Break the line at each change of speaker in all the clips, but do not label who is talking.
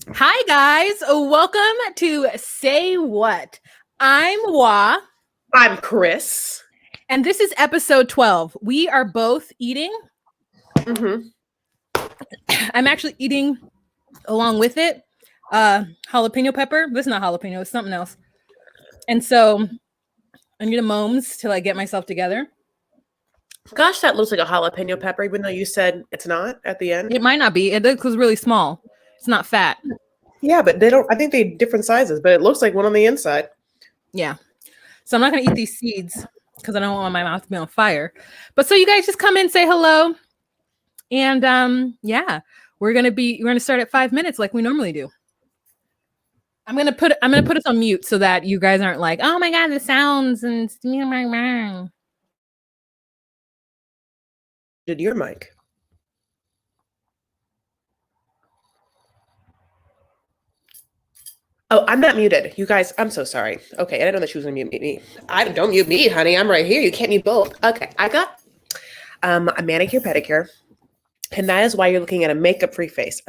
Hi, guys. Welcome to Say What. I'm Waht,
I'm Chris.
and this is episode 12. We are both eating.
Mm-hmm.
I'm actually eating along with it jalapeno pepper. This is not jalapeno, it's something else. And so I need a moments till I get myself together.
Gosh, that looks like a jalapeno pepper, even though you said it's not at the end.
It might not be. It looks really small. It's not fat.
Yeah, but they don't. I think they're different sizes, but it looks like one on the inside.
Yeah. So I'm not going to eat these seeds because I don't want my mouth to be on fire. But so you guys just come in, say hello. And yeah, we're gonna start at 5 minutes like we normally do. I'm gonna put us on mute so that you guys aren't like, oh my god, the sounds and
Did your mic? Oh, I'm not muted. You guys, I'm so sorry. Okay, I didn't know that she was gonna mute me. Don't mute me, honey. I'm right here. You can't mute both. Okay, I got a manicure pedicure. And that is why you're looking at a makeup-free face,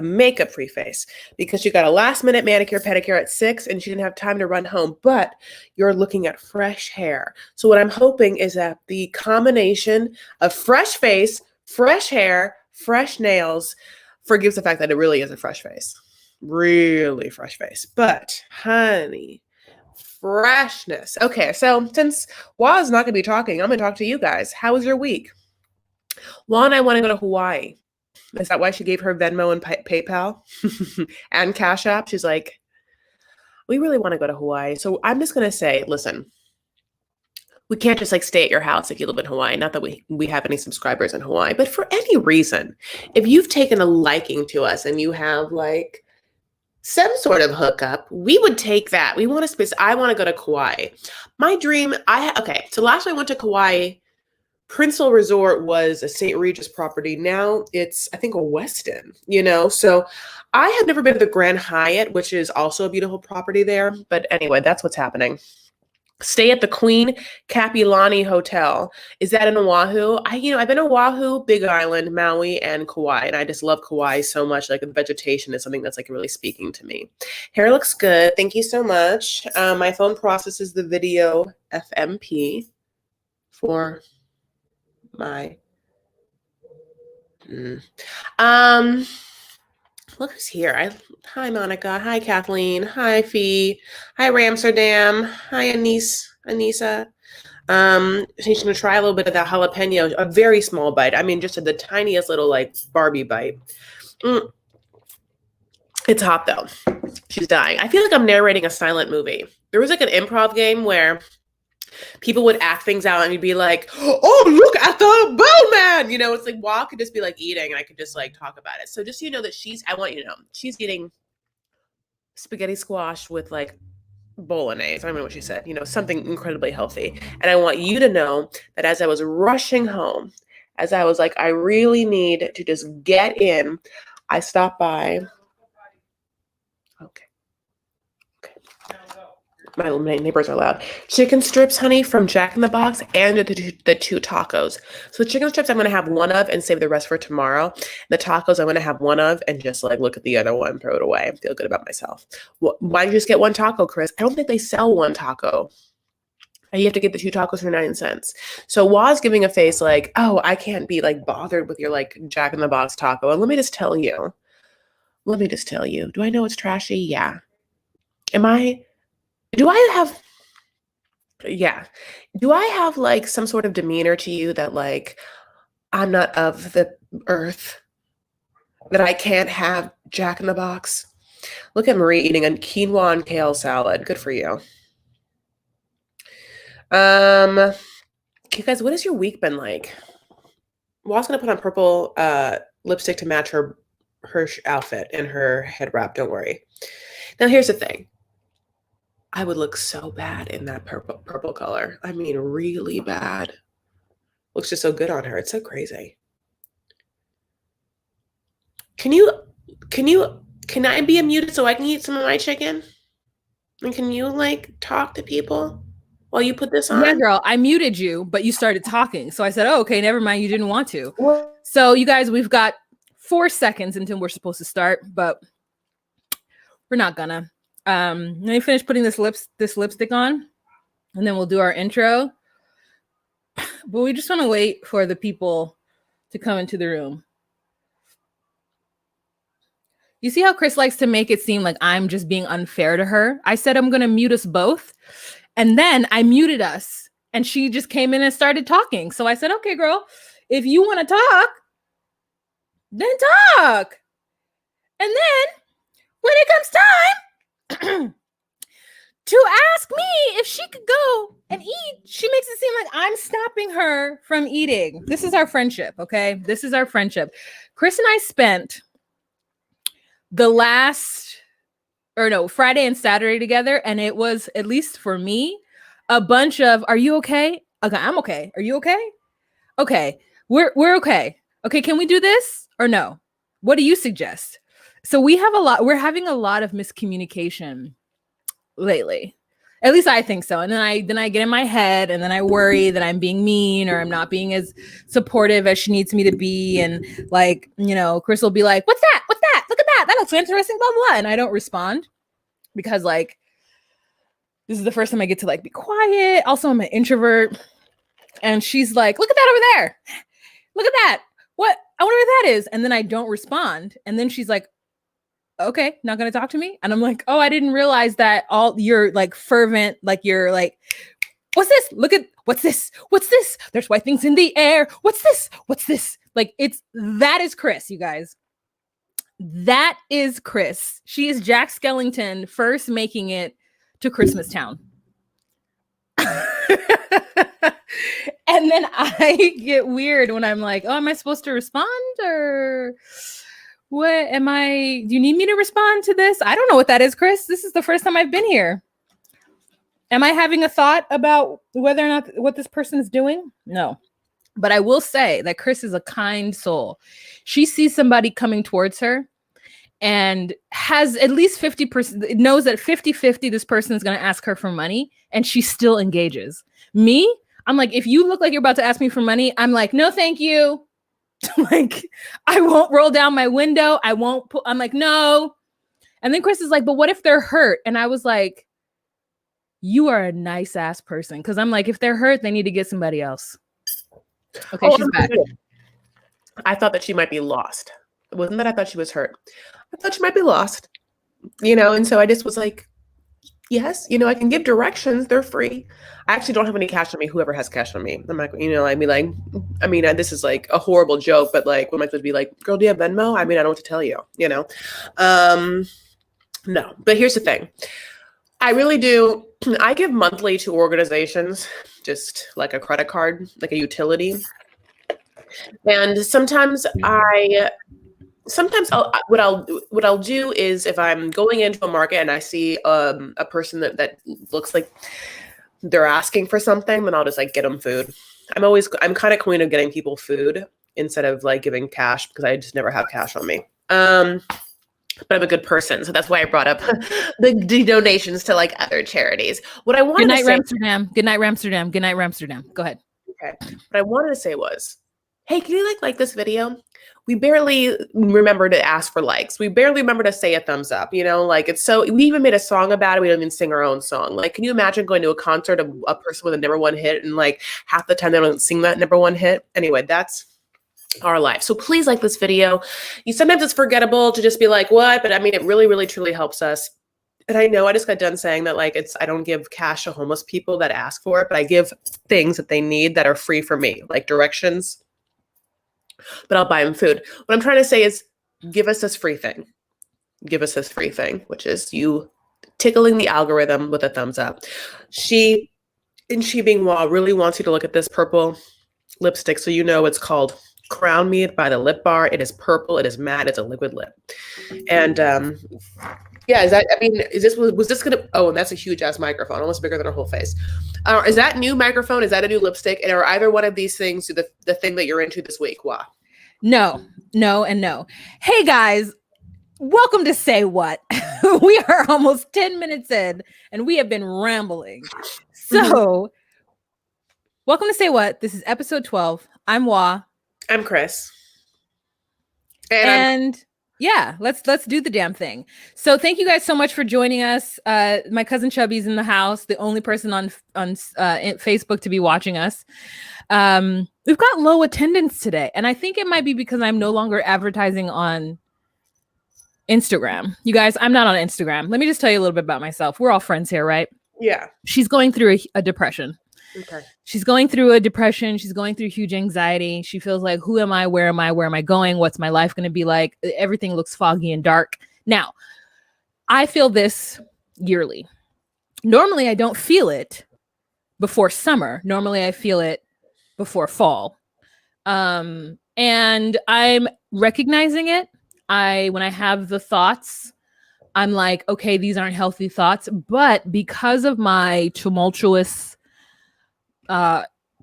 because you got a last-minute manicure pedicure at 6 and she didn't have time to run home, but you're looking at fresh hair. So what I'm hoping is that the combination of fresh face, fresh hair, fresh nails forgives the fact that it really is a fresh face. Really fresh face. But, honey, freshness. Okay, so since Wa's not going to be talking, I'm going to talk to you guys. How was your week? Wa and I want to go to Hawaii. Is that why she gave her Venmo and PayPal and Cash App? She's like, we really want to go to Hawaii. So I'm just going to say, listen, we can't just like stay at your house if you live in Hawaii. Not that we have any subscribers in Hawaii, but for any reason, if you've taken a liking to us and you have like some sort of hookup, we would take that. We want to space. I want to go to Kauai. My dream, okay. So last time I went to Kauai, Princeville Resort was a St. Regis property. Now it's, I think, a Westin, So I have never been to the Grand Hyatt, which is also a beautiful property there. But anyway, that's what's happening. Stay at the Queen Kapilani Hotel. Is that in Oahu? I've been to Oahu, Big Island, Maui, and Kauai. And I just love Kauai so much. Like the vegetation is something that's like really speaking to me. Hair looks good. Thank you so much. My phone processes the video FMP for my look who's here. Hi Monica, hi Kathleen, hi Fee, hi Ramsterdam, hi Anissa. She's gonna try a little bit of that jalapeno, a very small bite. I mean, just the tiniest little like Barbie bite. It's hot though. She's dying. I feel like I'm narrating a silent movie. There was like an improv game where people would act things out and you'd be like, oh, look at the bowman. It's like Waht could just be like eating and I could just like talk about it. So just so you know that I want you to know, she's eating spaghetti squash with like bolognese. I don't know what she said, something incredibly healthy. And I want you to know that as I was rushing home, as I was like, I really need to just get in, I stopped by. Okay. My neighbors are loud. Chicken strips, honey, from Jack in the Box and the two tacos. So the chicken strips I'm going to have one of and save the rest for tomorrow. The tacos I'm going to have one of and just like look at the other one, throw it away, and feel good about myself. Why don't you just get one taco, Chris? I don't think they sell one taco. You have to get the two tacos for 9 cents. So Wa's giving a face like, oh, I can't be like bothered with your like Jack in the Box taco. And let me just tell you. Do I know it's trashy? Yeah. Do I have like some sort of demeanor to you that like I'm not of the earth, that I can't have Jack in the Box? Look at Marie eating a quinoa and kale salad. Good for you. You guys, what has your week been like? Wa's gonna put on purple lipstick to match her outfit and her head wrap. Don't worry. Now here's the thing. I would look so bad in that purple color. I mean, really bad. Looks just so good on her. It's so crazy. Can I be muted so I can eat some of my chicken? And can you like talk to people while you put this on?
Yeah, girl, I muted you, but you started talking. So I said, oh, okay, never mind. You didn't want to. So you guys, we've got 4 seconds until we're supposed to start, but We're not gonna. Let me finish putting this lipstick on, and then we'll do our intro. But we just want to wait for the people to come into the room. You see how Chris likes to make it seem like I'm just being unfair to her? I said I'm going to mute us both. And then I muted us. And she just came in and started talking. So I said, okay, girl, if you want to talk, then talk. And then when it comes time to ask me if she could go and eat, she makes it seem like I'm stopping her from eating. This is our friendship, okay? This is our friendship. Chris and I spent Friday and Saturday together, and it was, at least for me, a bunch of, are you okay? Okay, I'm okay. Are you okay? Okay, we're okay. Okay, can we do this or no? What do you suggest? So we're having a lot of miscommunication lately. At least I think so. And then I get in my head, and then I worry that I'm being mean or I'm not being as supportive as she needs me to be. And like, Chris will be like, what's that? What's that? Look at that. That looks interesting, blah, blah, blah. And I don't respond because like, this is the first time I get to like be quiet. Also, I'm an introvert. And she's like, look at that over there. Look at that. What? I wonder what that is. And then I don't respond. And then she's like, okay, not gonna talk to me. And I'm like, oh, I didn't realize that all you're like fervent, like you're like, what's this? Look at what's this? What's this? There's white things in the air. What's this? What's this? Like that is Chris, you guys. That is Chris. She is Jack Skellington first making it to Christmas Town. And then I get weird when I'm like, oh, am I supposed to respond or what am I? Do you need me to respond to this? I don't know what that is, Chris. This is the first time I've been here. Am I having a thought about whether or not what this person is doing? No. But I will say that Chris is a kind soul. She sees somebody coming towards her and has at least 50%, knows that 50-50 this person is going to ask her for money, and she still engages. Me, I'm like, if you look like you're about to ask me for money, I'm like, no, thank you. Like, I won't roll down my window. I'm like, no. And then Chris is like, but what if they're hurt? And I was like, you are a nice ass person. Because I'm like, if they're hurt, they need to get somebody else. Okay, she's back.
I thought that she might be lost. It wasn't that I thought she was hurt. I thought she might be lost. And so I just was like, yes, I can give directions. They're free. I actually don't have any cash on me. Whoever has cash on me. I'm like, this is like a horrible joke, but like, what am I supposed to be like, girl, do you have Venmo? I don't know what to tell you, No, but here's the thing. I really do. I give monthly to organizations, just like a credit card, like a utility. And sometimes what I'll do is if I'm going into a market and I see a person that looks like they're asking for something, then I'll just like get them food. I'm kind of queen of getting people food instead of like giving cash because I just never have cash on me. But I'm a good person, so that's why I brought up the donations to like other charities. What I wanted to say,
Good night, Ramsterdam. Good night, Ramsterdam. Go ahead.
Okay. What I wanted to say was, hey, can you like this video? We barely remember to ask for likes. We barely remember to say a thumbs up. It's so, we even made a song about it. We don't even sing our own song. Like, can you imagine going to a concert of a person with a number one hit and like half the time they don't sing that number one hit? Anyway, that's our life. So please like this video. Sometimes it's forgettable to just be like, what? But it really, really, truly helps us. And I know I just got done saying that like I don't give cash to homeless people that ask for it, but I give things that they need that are free for me, like directions. But I'll buy them food. What I'm trying to say is give us this free thing. Give us this free thing, which is you tickling the algorithm with a thumbs up. She being Waht really wants you to look at this purple lipstick. So it's called Crown Me by the Lip Bar. It is purple. It is matte. It's a liquid lip. And was this gonna, and that's a huge ass microphone, almost bigger than her whole face. Is that new microphone? Is that a new lipstick? And are either one of these things the thing that you're into this week? Waht?
No, and no. Hey guys, welcome to Say What. We are almost 10 minutes in and we have been rambling. So welcome to Say What. This is episode 12. I'm Waht.
I'm Chris.
And Yeah, let's do the damn thing. So thank you guys so much for joining us. My cousin Chubby's in the house, the only person on Facebook to be watching us. We've got low attendance today, and I think it might be because I'm no longer advertising on Instagram. You guys, I'm not on Instagram. Let me just tell you a little bit about myself. We're all friends here, right?
Yeah.
She's going through a depression.
Okay.
She's going through a depression. She's going through huge anxiety. She feels like, who am I? Where am I? Where am I going? What's my life going to be like? Everything looks foggy and dark. Now, I feel this yearly. Normally, I don't feel it before summer. Normally, I feel it before fall. And I'm recognizing it. When I have the thoughts, I'm like, okay, these aren't healthy thoughts. But because of my tumultuous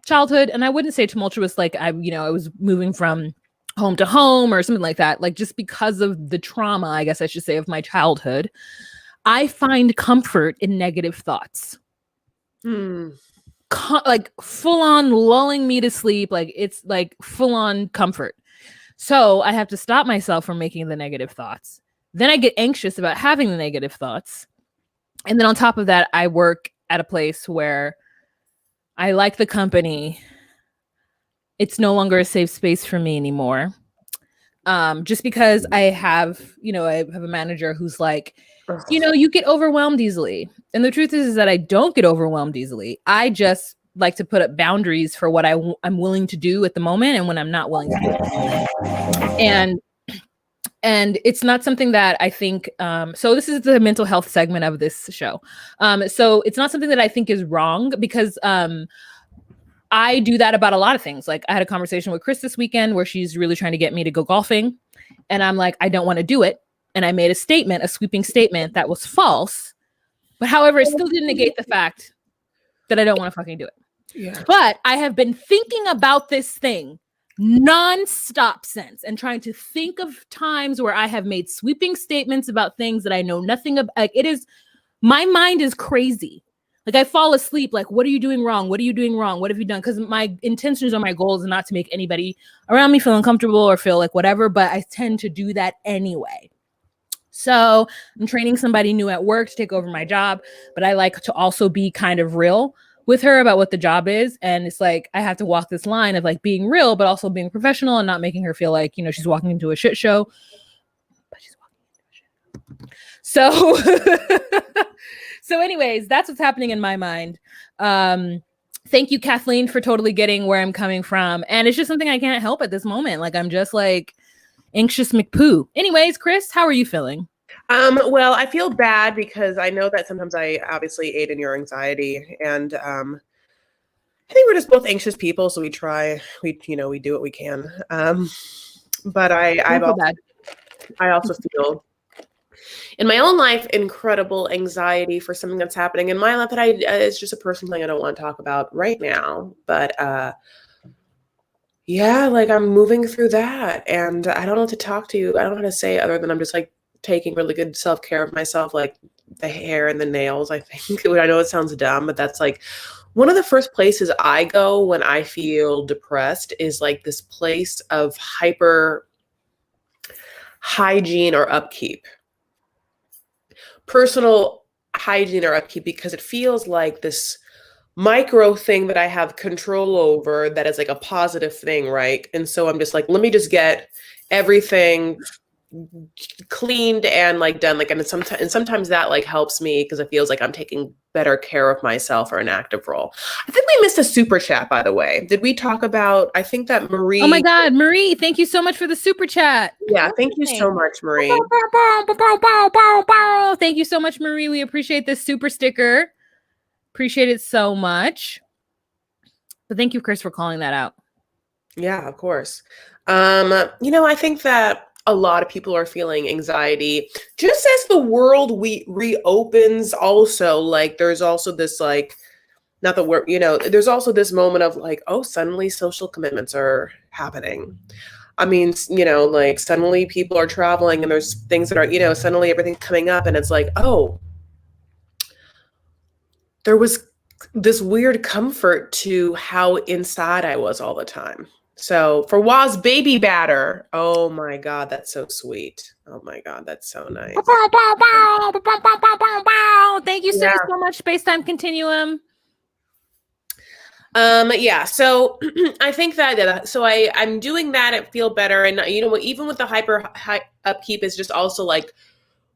childhood, and I wouldn't say tumultuous like I was moving from home to home or something like that, like just because of the trauma, I guess I should say, of my childhood, I find comfort in negative thoughts. Like full on lulling me to sleep. Like it's like full on comfort. So I have to stop myself from making the negative thoughts. Then I get anxious about having the negative thoughts. And then on top of that, I work at a place where I like the company. It's no longer a safe space for me anymore. Just because I have a manager who's like, you get overwhelmed easily. And the truth is that I don't get overwhelmed easily. I just like to put up boundaries for what I'm willing to do at the moment and when I'm not willing to do it. And it's not something that I think, so this is the mental health segment of this show. So it's not something that I think is wrong because I do that about a lot of things. Like I had a conversation with Chris this weekend where she's really trying to get me to go golfing. And I'm like, I don't want to do it. And I made a sweeping statement that was false. But however, it still didn't negate the fact that I don't want to fucking do it. Yeah. But I have been thinking about this thing nonstop since and trying to think of times where I have made sweeping statements about things that I know nothing about. Like my mind is crazy. Like I fall asleep. Like, what are you doing wrong? What are you doing wrong? What have you done? Because my intentions or my goals are not to make anybody around me feel uncomfortable or feel like whatever, but I tend to do that anyway. So I'm training somebody new at work to take over my job, but I like to also be kind of real with her about what the job is. And it's like, I have to walk this line of like being real, but also being professional and not making her feel like, she's walking into a shit show, but she's walking into a shit show. So anyways, that's what's happening in my mind. Thank you, Kathleen, for totally getting where I'm coming from. And it's just something I can't help at this moment. Like, I'm just like anxious McPoo. Anyways, Chris, how are you feeling?
Well, I feel bad because I know that sometimes I obviously aid in your anxiety, and I think we're just both anxious people, so we do what we can. But I also feel in my own life incredible anxiety for something that's happening in my life that it's just a personal thing I don't want to talk about right now. But yeah, like I'm moving through that, and I don't know what to talk to you. I don't know how to say it other than I'm just like taking really good self-care of myself, like the hair and the nails. I think I know it sounds dumb, but that's like one of the first places I go when I feel depressed is like this place of hyper hygiene or upkeep, personal hygiene or upkeep, because it feels like this micro thing that I have control over that is like a positive thing, right? And so I'm just like, let me just get everything cleaned and like done, like, and sometimes that like helps me because it feels like I'm taking better care of myself or an active role. I think we missed a super chat, by the way. Did we talk about? I think that Marie.
Oh my God, Marie! Thank you so much for the super chat.
Yeah, thank you so much, Marie.
Thank you so much, Marie. We appreciate this super sticker. Appreciate it so much. But thank you, Chris, for calling that out.
Yeah, of course. I think that a lot of people are feeling anxiety just as the world reopens. Also, like there's also this like, not the word, there's also this moment of like, oh, suddenly social commitments are happening. I mean, like suddenly people are traveling and there's things that are, suddenly everything's coming up and it's like, oh, there was this weird comfort to how inside I was all the time. So for Wah's baby batter, oh my God, that's so sweet. Oh my God, that's so nice.
Thank you so, so much, Spacetime Continuum.
Yeah, so I think that so I'm doing that. I feel better, and you know what? Even with the high upkeep, is just also like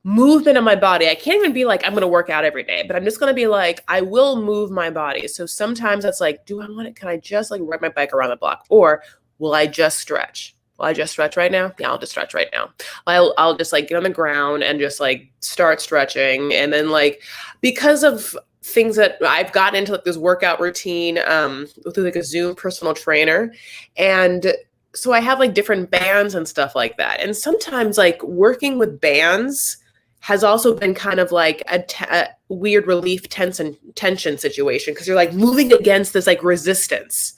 movement of my body. I can't even be like, I'm going to work out every day, but I'm just going to be like, I will move my body. So sometimes it's like, do I want it? Can I just like ride my bike around the block? Or will I just stretch? Will I just stretch right now? Yeah, I'll just stretch right now. I'll just like get on the ground and just like start stretching. And then like, because of things that I've gotten into like this workout routine through like a Zoom personal trainer. And so I have like different bands and stuff like that. And sometimes like working with bands has also been kind of like a weird relief tension situation because you're like moving against this like resistance.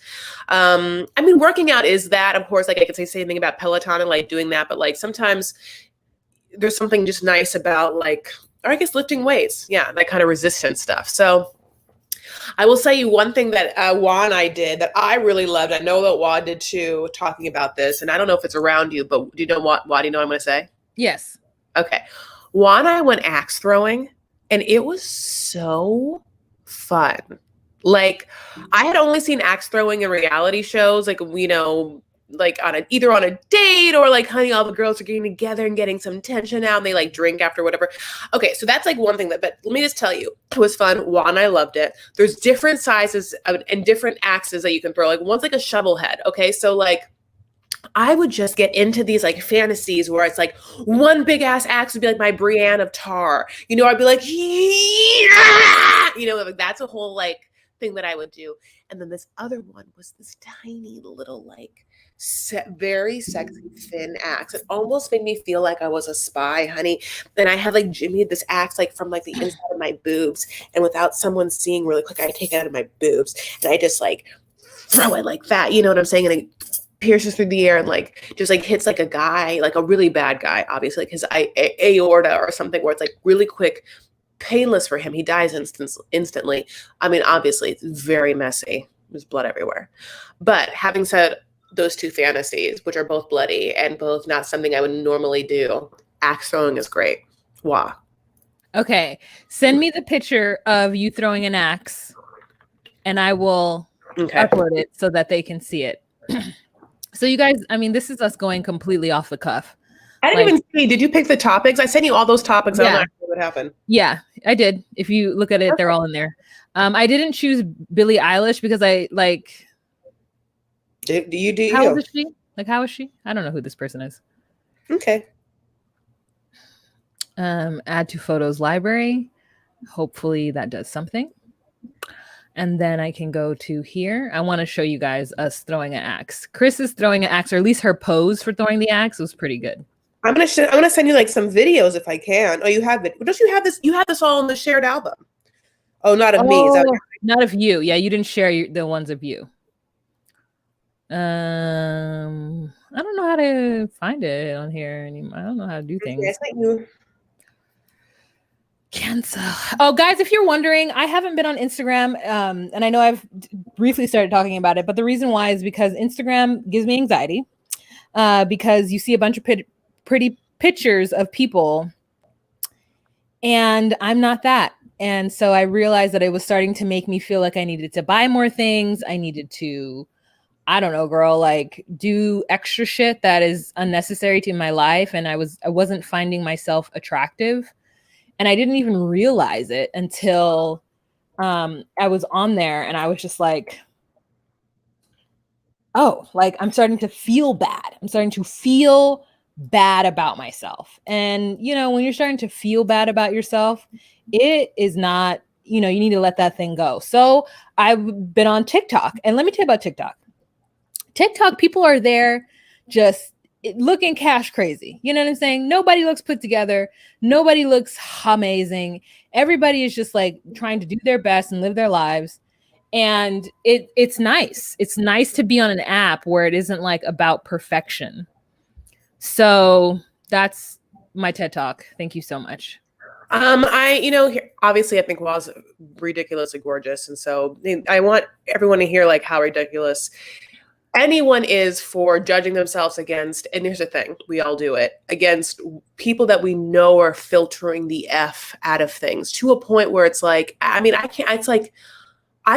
I mean, working out is that, of course, like I could say same thing about Peloton and like doing that, but like sometimes there's something just nice about like, or I guess lifting weights. Yeah, that kind of resistance stuff. So I will say you one thing that Waht and I did that I really loved. I know that Waht did too, talking about this, and I don't know if it's around you, but do you know Waht? Do you know what I'm going to say?
Yes.
Okay. Waht and I went axe throwing, and it was so fun. Like, I had only seen axe throwing in reality shows, like, you know, like either on a date or like, honey, all the girls are getting together and getting some tension out and they like drink after whatever. Okay, so that's like one thing but let me just tell you, it was fun. Waht and I loved it. There's different sizes and different axes that you can throw. Like one's like a shovel head. Okay, so like I would just get into these like fantasies where it's like one big ass axe would be like my Brienne of Tar. You know, I'd be like, yeah! You know, like that's a whole like thing that I would do. And then this other one was this tiny little like very sexy thin axe. It almost made me feel like I was a spy, honey. And I had like jimmied this axe like from like the inside of my boobs, and without someone seeing really quick, I take it out of my boobs and I just like throw it like that. You know what I'm saying? And it pierces through the air and like just like hits like a guy, like a really bad guy, obviously, like his aorta or something, where it's like really quick, painless for him. He dies instantly. I mean, obviously, it's very messy. There's blood everywhere. But having said those two fantasies, which are both bloody and both not something I would normally do, axe throwing is great. Wow.
Okay. Send me the picture of you throwing an axe and I will upload it so that they can see it. So you guys, I mean, this is us going completely off the cuff.
I didn't even see. Did you pick the topics? I sent you all those topics. Yeah. I don't know what happened.
Yeah, I did. If you look at it, they're all in there. I didn't choose Billie Eilish because I like. How old is she? Like, how is she? I don't know who this person is.
Okay.
Add to photos library. Hopefully that does something. And then I can go to here. I want to show you guys us throwing an axe. Chris is throwing an axe, or at least her pose for throwing the axe was pretty good.
I'm gonna send you like some videos if I can. Oh, you have it. Don't you have this? You have this all in the shared album. Oh, not of me. Is that
not of you? Yeah, you didn't share the ones of you. I don't know how to find it on here anymore. I don't know how to do things.
Yes, thank you.
Cancel. Oh, guys, if you're wondering, I haven't been on Instagram, and I know I've briefly started talking about it, but the reason why is because Instagram gives me anxiety, because you see a bunch of pretty pictures of people, and I'm not that. And so I realized that it was starting to make me feel like I needed to buy more things. I needed to, I don't know, girl, like do extra shit that is unnecessary to my life, and I wasn't finding myself attractive. And I didn't even realize it until I was on there, and I was just like, oh, like I'm starting to feel bad. I'm starting to feel bad about myself. And, you know, when you're starting to feel bad about yourself, it is not, you know, you need to let that thing go. So I've been on TikTok, and let me tell you about TikTok. TikTok, people are there just looking cash crazy. You know what I'm saying? Nobody looks put together. Nobody looks amazing. Everybody is just like trying to do their best and live their lives. And it's nice. It's nice to be on an app where it isn't like about perfection. So that's my TED Talk. Thank you so much.
Obviously I think Waht's ridiculously gorgeous. And so I want everyone to hear like how ridiculous anyone is for judging themselves against, and here's the thing, we all do it, against people that we know are filtering the F out of things to a point where it's like, I mean, I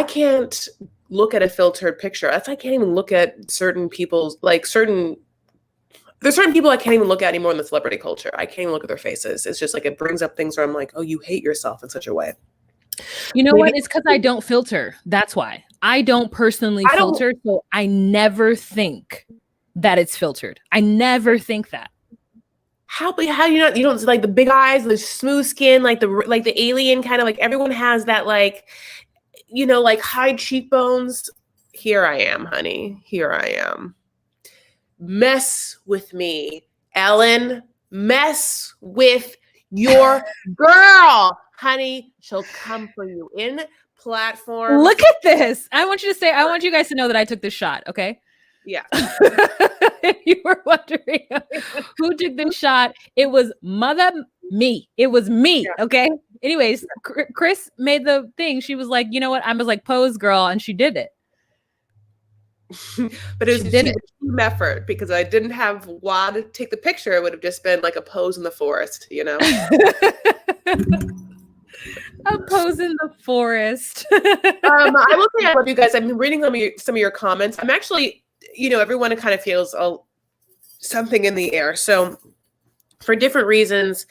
can't look at a filtered picture. I can't even look at certain people's, there's certain people I can't even look at anymore in the celebrity culture. I can't even look at their faces. It's just like, it brings up things where I'm like, oh, you hate yourself in such a way.
You know what? It's because I don't filter. That's why. I don't personally filter, so I never think that it's filtered. I never think that.
How you don't like the big eyes, the smooth skin, like the alien kind of, like everyone has that, like, you know, like high cheekbones. Here I am, honey. Here I am. Mess with me, Ellen. Mess with your girl, honey. She'll come for you in platform.
Look at this. I want you guys to know that I took this shot, okay?
Yeah.
If you were wondering who took this shot, it was me. It was me, yeah. Okay? Anyways, Chris made the thing. She was like, you know what? I was like, pose, girl, and she did it.
But it was a team effort, because I didn't have Waht take the picture. It would have just been like a pose in the forest, you know?
A pose in the forest.
I will say I love you guys. I've been reading some of your comments. I'm actually, you know, everyone kind of feels something in the air. So for different reasons,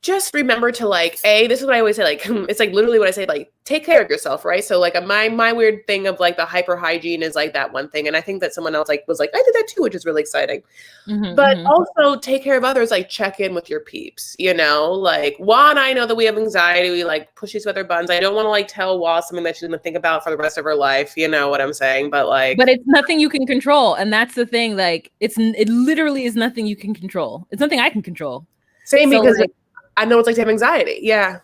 just remember to, like, this is what I always say, like, it's like literally what I say, like, take care of yourself, right? So like my weird thing of like the hyper hygiene is like that one thing. And I think that someone else was like, I did that too, which is really exciting. Mm-hmm, but also take care of others, like check in with your peeps, you know, like Waht, I know that we have anxiety. We like push these weather buttons. I don't want to like tell Waht something that she's going to think about for the rest of her life. You know what I'm saying? But it's
nothing you can control. And that's the thing. Like it literally is nothing you can control. It's nothing I can control.
Same, because I know it's like to have anxiety. Yeah.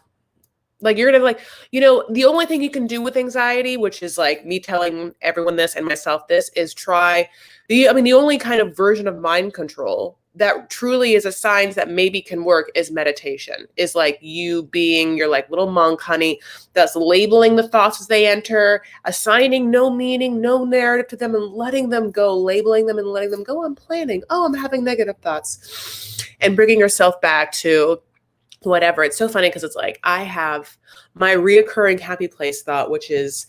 Like you're gonna like, you know, the only thing you can do with anxiety, which is like me telling everyone this and myself this, is try the only kind of version of mind control that truly is a sign that maybe can work is meditation. Is like you being your like little monk, honey, that's labeling the thoughts as they enter, assigning no meaning, no narrative to them, and letting them go, labeling them and letting them go. I'm planning. Oh, I'm having negative thoughts, and bringing yourself back to whatever. It's so funny because it's like I have my reoccurring happy place thought, which is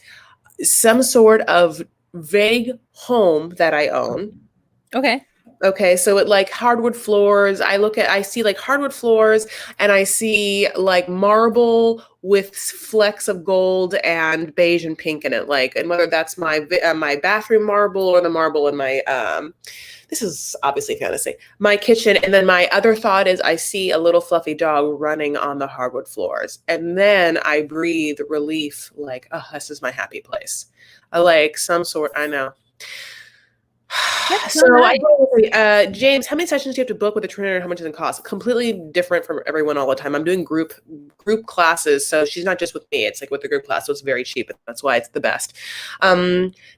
some sort of vague home that I own. Okay. So it like hardwood floors. I see like hardwood floors, and I see like marble with flecks of gold and beige and pink in it. Like, and whether that's my bathroom marble or the marble in my, this is obviously fantasy, my kitchen. And then my other thought is I see a little fluffy dog running on the hardwood floors. And then I breathe relief, like, oh, this is my happy place. I know. So James, how many sessions do you have to book with a trainer, and how much does it cost? Completely different from everyone all the time. I'm doing group classes, so she's not just with me. It's like with the group class, so it's very cheap. That's why it's the best.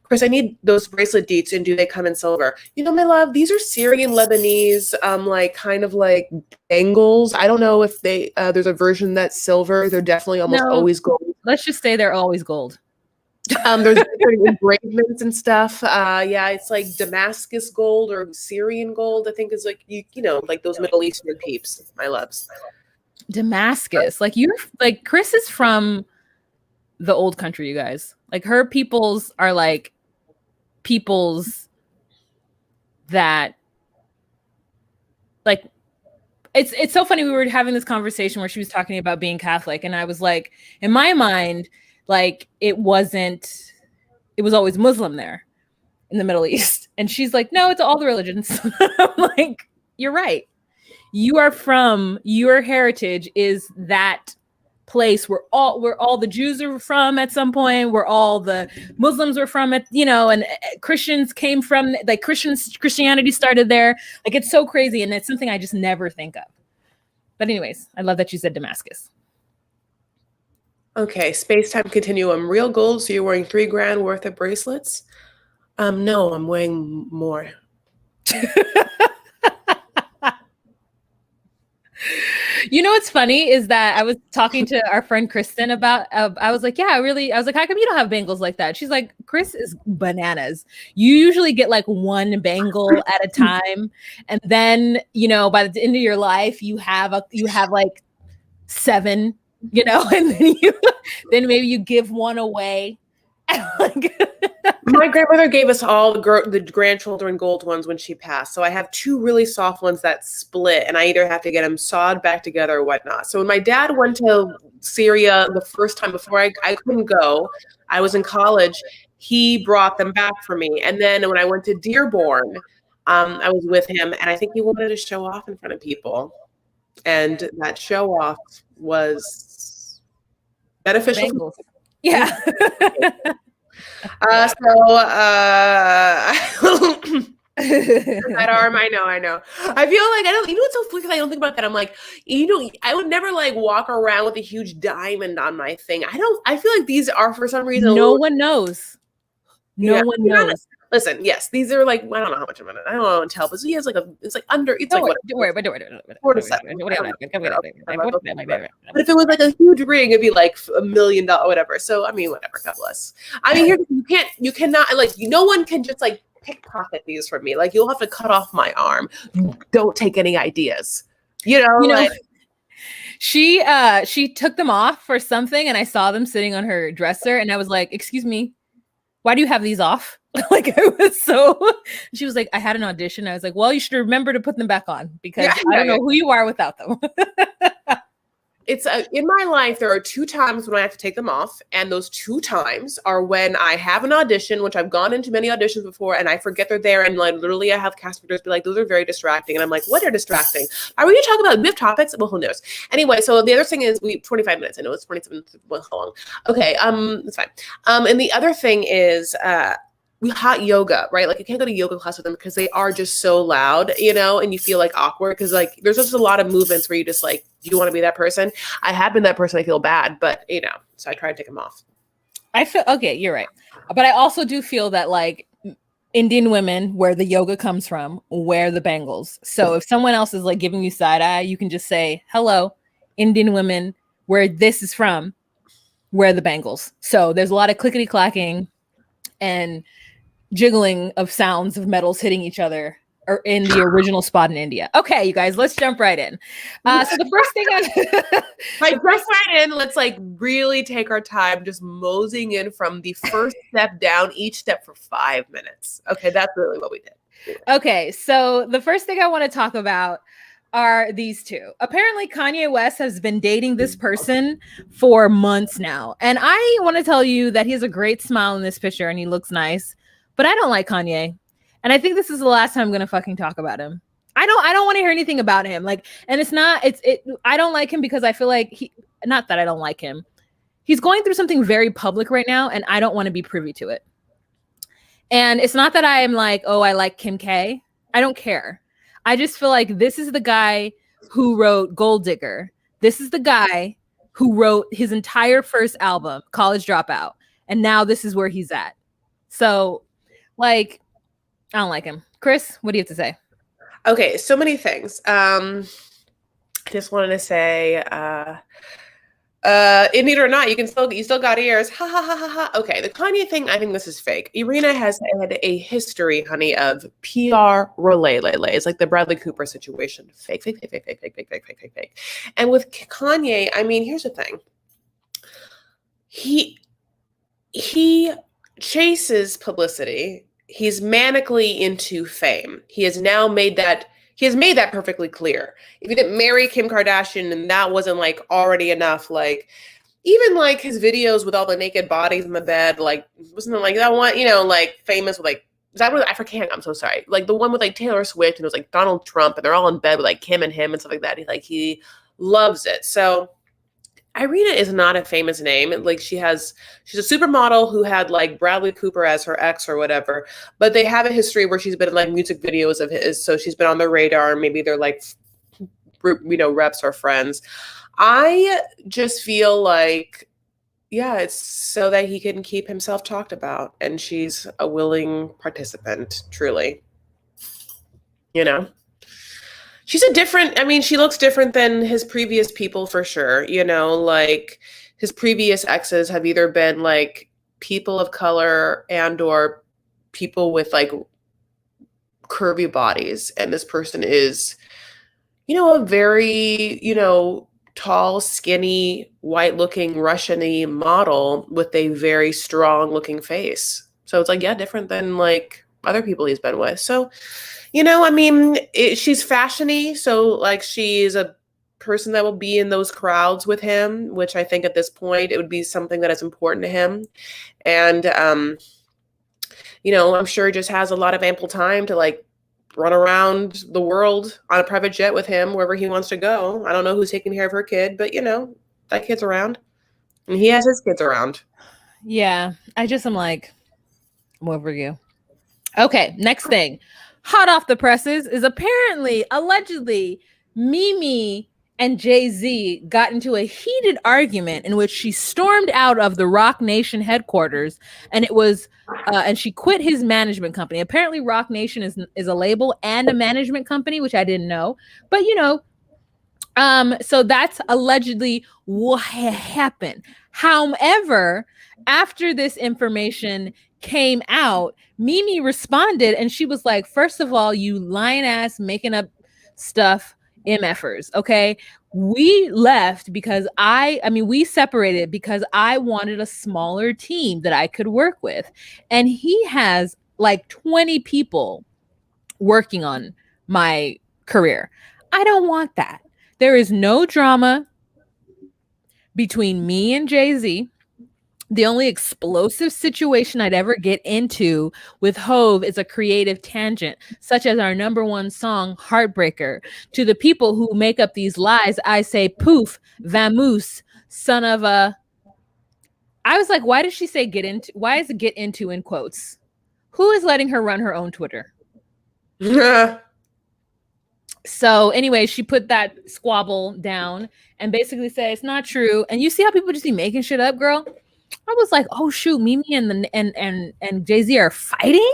Chris, I need those bracelet deets, and do they come in silver? You know, my love, these are Syrian Lebanese, like kind of like bangles. I don't know if they there's a version that's silver. They're definitely almost always gold.
Let's just say they're always gold.
There's engravements and stuff. Yeah, it's like Damascus gold or Syrian gold, I think is like you know, like those Middle Eastern peeps, my loves.
Damascus. Like Chris is from the old country, you guys. Like her peoples are like peoples that like it's so funny. We were having this conversation where she was talking about being Catholic, and I was like, in my mind, like it was always Muslim there in the Middle East. And she's like, no, it's all the religions. I'm like, you're right. Your heritage is that place where all the Jews are from at some point, where all the Muslims were from it, you know, and Christians came from, like Christianity started there. Like it's so crazy. And it's something I just never think of. But anyways, I love that you said Damascus.
Okay, space-time continuum. Real gold, so you're wearing $3,000 worth of bracelets? No, I'm wearing more.
You know what's funny is that I was talking to our friend Kristen about. I was like, yeah, I was like, how come you don't have bangles like that? She's like, Chris is bananas. You usually get like one bangle at a time, and then by the end of your life, you have like 7, and then maybe you give one away.
My grandmother gave us all the grandchildren gold ones when she passed. So I have 2 really soft ones that split, and I either have to get them sawed back together or whatnot. So when my dad went to Syria the first time before I couldn't go, I was in college, he brought them back for me. And then when I went to Dearborn, I was with him, and I think he wanted to show off in front of people. And that show off was beneficial.
Bangles. Yeah.
That arm, I know. I feel like it's so funny because I don't think about that. I'm like, I would never like walk around with a huge diamond on my thing. I feel like these are for some reason.
No one knows. No one knows.
Listen, yes, these are like, I don't know how much I'm gonna, I don't want to tell, but he has like it's like under, it's
don't
like,
worry,
what? 4 to 7. But if it was like a huge ring, it'd be like $1 million, whatever. So, I mean, whatever, God bless. I mean, you cannot, like, no one can just like pickpocket these from me. Like, you'll have to cut off my arm. Don't take any ideas.
She took them off for something, and I saw them sitting on her dresser, and I was like, excuse me, why do you have these off? Like, she was like, I had an audition. I was like, well, you should remember to put them back on because I don't know who you are without them.
It's in my life, there are 2 times when I have to take them off. And those 2 times are when I have an audition, which I've gone into many auditions before, and I forget they're there. And like, literally I have cast members be like, those are very distracting. And I'm like, what are distracting? Are we going to talk about MIF topics? Well, who knows? Anyway, so the other thing is 25 minutes. I know it's 27. Well, how long? Okay. It's fine. And the other thing is, hot yoga, right? Like, you can't go to yoga class with them because they are just so loud, and you feel like awkward because like there's just a lot of movements where you just like, do you want to be that person? I have been that person. I feel bad, but so I try to take them off.
I feel okay. You're right, but I also do feel that like Indian women, where the yoga comes from, wear the bangles. So if someone else is like giving you side eye, you can just say, "Hello, Indian women, where this is from, wear the bangles." So there's a lot of clickety clacking and jiggling of sounds of metals hitting each other or in the original spot in India. Okay, you guys, let's jump right in. So the first thing
let's like really take our time just moseying in from the first step down, each step for 5 minutes. Okay, that's really what we did.
Okay, so the first thing I want to talk about are these 2. Apparently, Kanye West has been dating this person for months now. And I want to tell you that he has a great smile in this picture and he looks nice. But I don't like Kanye. And I think this is the last time I'm going to fucking talk about him. I don't want to hear anything about him. Like, and I don't like him because I feel like not that I don't like him. He's going through something very public right now, and I don't want to be privy to it. And it's not that I am like, oh, I like Kim K. I don't care. I just feel like this is the guy who wrote Gold Digger. This is the guy who wrote his entire first album, College Dropout. And now this is where he's at. So, like, I don't like him. Chris, what do you have to say?
Okay, so many things. I just wanted to say, Indeed or not, you still got ears. Ha ha ha ha ha. Okay, the Kanye thing, I think this is fake. Irina has had a history, honey, of PR relay. It's like the Bradley Cooper situation. Fake. And with Kanye, I mean, here's the thing. He chases publicity. He's manically into fame. He has made that perfectly clear. If you didn't marry Kim Kardashian and that wasn't like already enough, like even like his videos with all the naked bodies in the bed, like wasn't it like that one, like famous with like, is that what I forget? I'm so sorry. Like the one with like Taylor Swift and it was like Donald Trump and they're all in bed with like Kim and him and stuff like that. He loves it. So Irina is not a famous name. Like she's a supermodel who had like Bradley Cooper as her ex or whatever, but they have a history where she's been in like music videos of his. So she's been on their radar. Maybe they're like, reps or friends. I just feel like, yeah, it's so that he can keep himself talked about. And she's a willing participant, truly, She's she looks different than his previous people for sure. You know, like his previous exes have either been like people of color and or people with like curvy bodies. And this person is, a very, tall, skinny, white looking Russian-y model with a very strong looking face. So it's like, yeah, different than like other people he's been with. So, she's fashion-y. So like she's a person that will be in those crowds with him, which I think at this point it would be something that is important to him. And, I'm sure he just has a lot of ample time to like run around the world on a private jet with him wherever he wants to go. I don't know who's taking care of her kid, but that kid's around. And he has his kids around.
Yeah. I'm like, I'm over you. Okay, next thing. Hot off the presses is allegedly, Mimi and Jay-Z got into a heated argument in which she stormed out of the Roc Nation headquarters, and it was and she quit his management company. Apparently Roc Nation is a label and a management company, which I didn't know. But so that's allegedly what happened. However, after this information came out, Mimi responded and she was like, first of all, you lying ass making up stuff MFers, okay? We left because we separated because I wanted a smaller team that I could work with. And he has like 20 people working on my career. I don't want that. There is no drama between me and Jay-Z. The only explosive situation I'd ever get into with Hove is a creative tangent, such as our number one song, Heartbreaker. To the people who make up these lies, I say, poof, vamoose, son of a... I was like, why does she say get into? Why is it get into in quotes? Who is letting her run her own Twitter? So anyway, she put that squabble down and basically said it's not true. And you see how people just be making shit up, girl? I was like, oh shoot, Mimi and Jay-Z are fighting?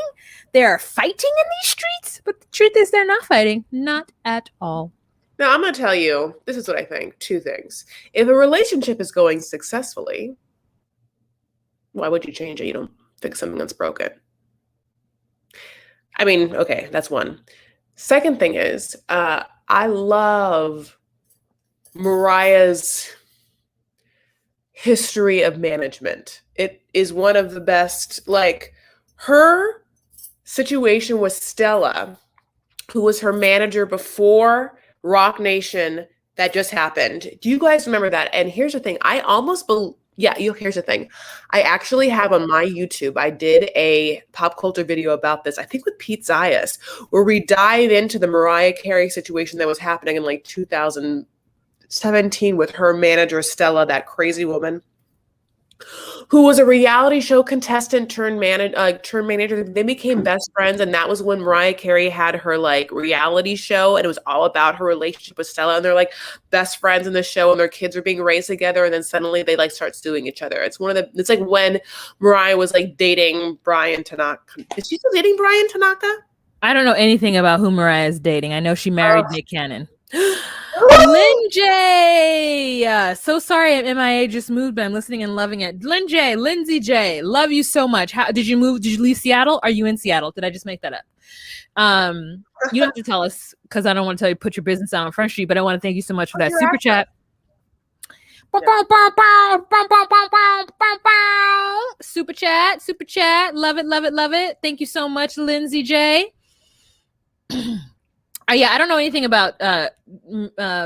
They are fighting in these streets? But the truth is they're not fighting. Not at all.
Now I'm gonna tell you, this is what I think. Two things. If a relationship is going successfully, why would you change it? You don't fix something that's broken. Okay, that's one. Second thing is, I love Mariah's history of management. It is one of the best. Like her situation with Stella, who was her manager before Roc Nation, that just happened. Do you guys remember that? And here's the thing. Here's the thing. I actually have on my YouTube, I did a pop culture video about this, I think with Pete Zayas, where we dive into the Mariah Carey situation that was happening in like 2017 with her manager, Stella, that crazy woman, who was a reality show contestant turned manager. They became best friends, and that was when Mariah Carey had her like reality show, and it was all about her relationship with Stella, and they're like best friends in the show, and their kids are being raised together, and then suddenly they like start suing each other. It's like when Mariah was like dating Brian Tanaka. Is she still dating Brian Tanaka?
I don't know anything about who Mariah is dating. I know she married Nick Cannon. Lynn J. So sorry MIA just moved, but I'm listening and loving it. Lindsay J. Love you so much. How did you move? Did you leave Seattle? Are you in Seattle? Did I just make that up? You don't have to tell us because I don't want to tell you put your business out on Front Street, but I want to thank you so much for that super chat. Super chat. Love it. Thank you so much, Lindsay J. Yeah, I don't know anything about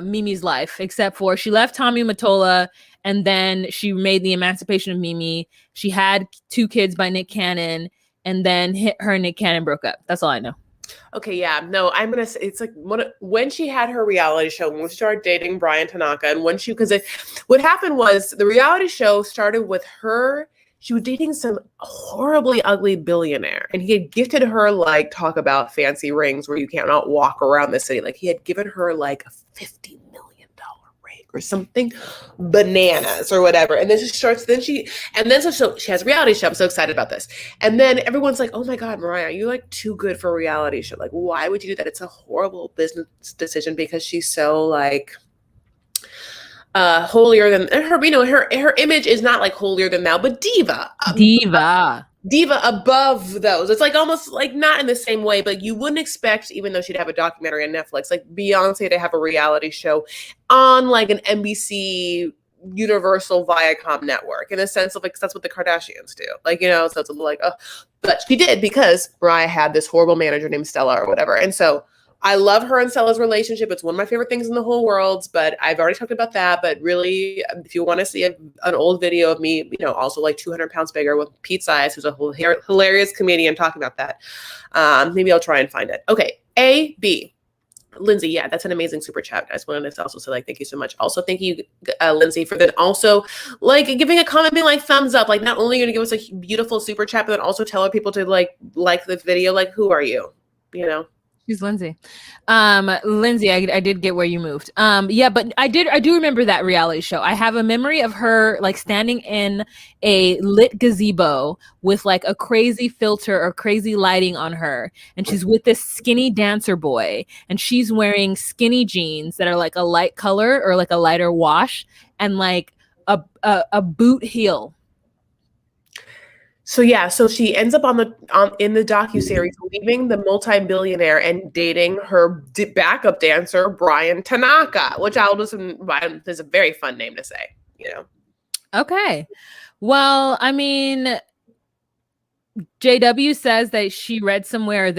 Mimi's life except for she left Tommy Mottola and then she made the emancipation of Mimi. She had 2 kids by Nick Cannon and then her and Nick Cannon broke up. That's all I know.
Okay, yeah. No, I'm going to say it's like when she had her reality show, when she started dating Brian Tanaka, and what happened was the reality show started with her. She was dating some horribly ugly billionaire, and he had gifted her like talk about fancy rings where you cannot walk around the city. Like he had given her like a $50 million ring. or something bananas or whatever. And then she starts, so she has a reality show. I'm so excited about this. And then everyone's like, oh my God, Mariah, you're like too good for a reality show. Like, why would you do that? It's a horrible business decision because she's so like holier than her, her image is not like holier than thou, but diva above those. It's like almost like not in the same way, but you wouldn't expect, even though she'd have a documentary on Netflix, like Beyonce to have a reality show on like an NBC Universal Viacom network in a sense of like, that's what the Kardashians do. Like, so it's a little like, oh, but she did because Mariah had this horrible manager named Stella or whatever. And so I love her and Stella's relationship. It's one of my favorite things in the whole world, but I've already talked about that. But really, if you want to see an old video of me, also like 200 pounds bigger with Pete Sias, who's a hilarious comedian talking about that, maybe I'll try and find it. Okay, A.B. Lindsay, yeah, that's an amazing super chat. I just wanted to also say like, thank you so much. Also, thank you, Lindsay, for then also like giving a comment, being like thumbs up. Like not only are you gonna give us a beautiful super chat, but then also tell people to like the video. Like, who are you?
She's Lindsay. Lindsay, I did get where you moved. Yeah, but I do remember that reality show. I have a memory of her like standing in a lit gazebo with like a crazy filter or crazy lighting on her. And she's with this skinny dancer boy. And she's wearing skinny jeans that are like a light color or like a lighter wash and like a boot heel.
So yeah, so she ends up in the docuseries leaving the multi-billionaire and dating her backup dancer Brian Tanaka, which is a very fun name to say,
Okay. Well, I mean, JW says that they read somewhere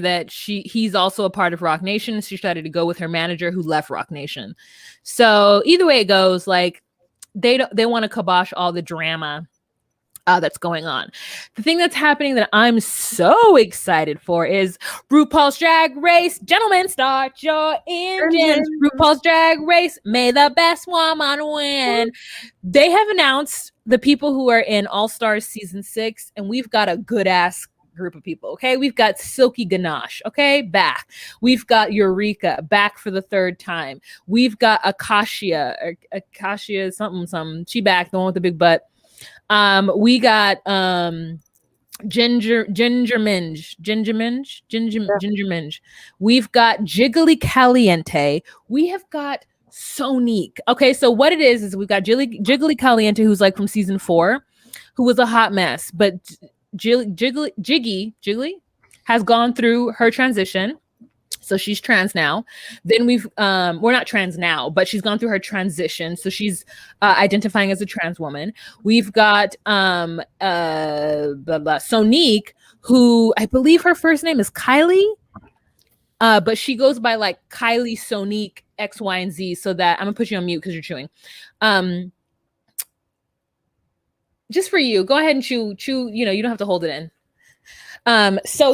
that he's also a part of Rock Nation. She started to go with her manager who left Rock Nation. So either way it goes, like they want to kibosh all the drama that's going on. The thing that's happening that I'm so excited for is RuPaul's Drag Race. Gentlemen, start your engines. RuPaul's Drag Race. May the best woman win. They have announced the people who are in All Stars season 6, and we've got a good ass group of people. Okay, we've got Silky Ganache, okay, back. We've got Eureka back for the 3rd time. We've got Akashia something. She back, the one with the big butt. We got Ginger Minge. We've got Jiggly Caliente. We have got Sonique. Okay, so what it is we've got Jiggly Caliente, who's like from season 4, who was a hot mess, but Jiggy has gone through her transition. So she's trans now. Then we're not trans now, but she's gone through her transition. So she's identifying as a trans woman. We've got Sonique, who I believe her first name is Kylie, but she goes by like Kylie Sonique X, Y, and Z. So that I'm gonna put you on mute because you're chewing. Just for you, go ahead and chew. You don't have to hold it in. So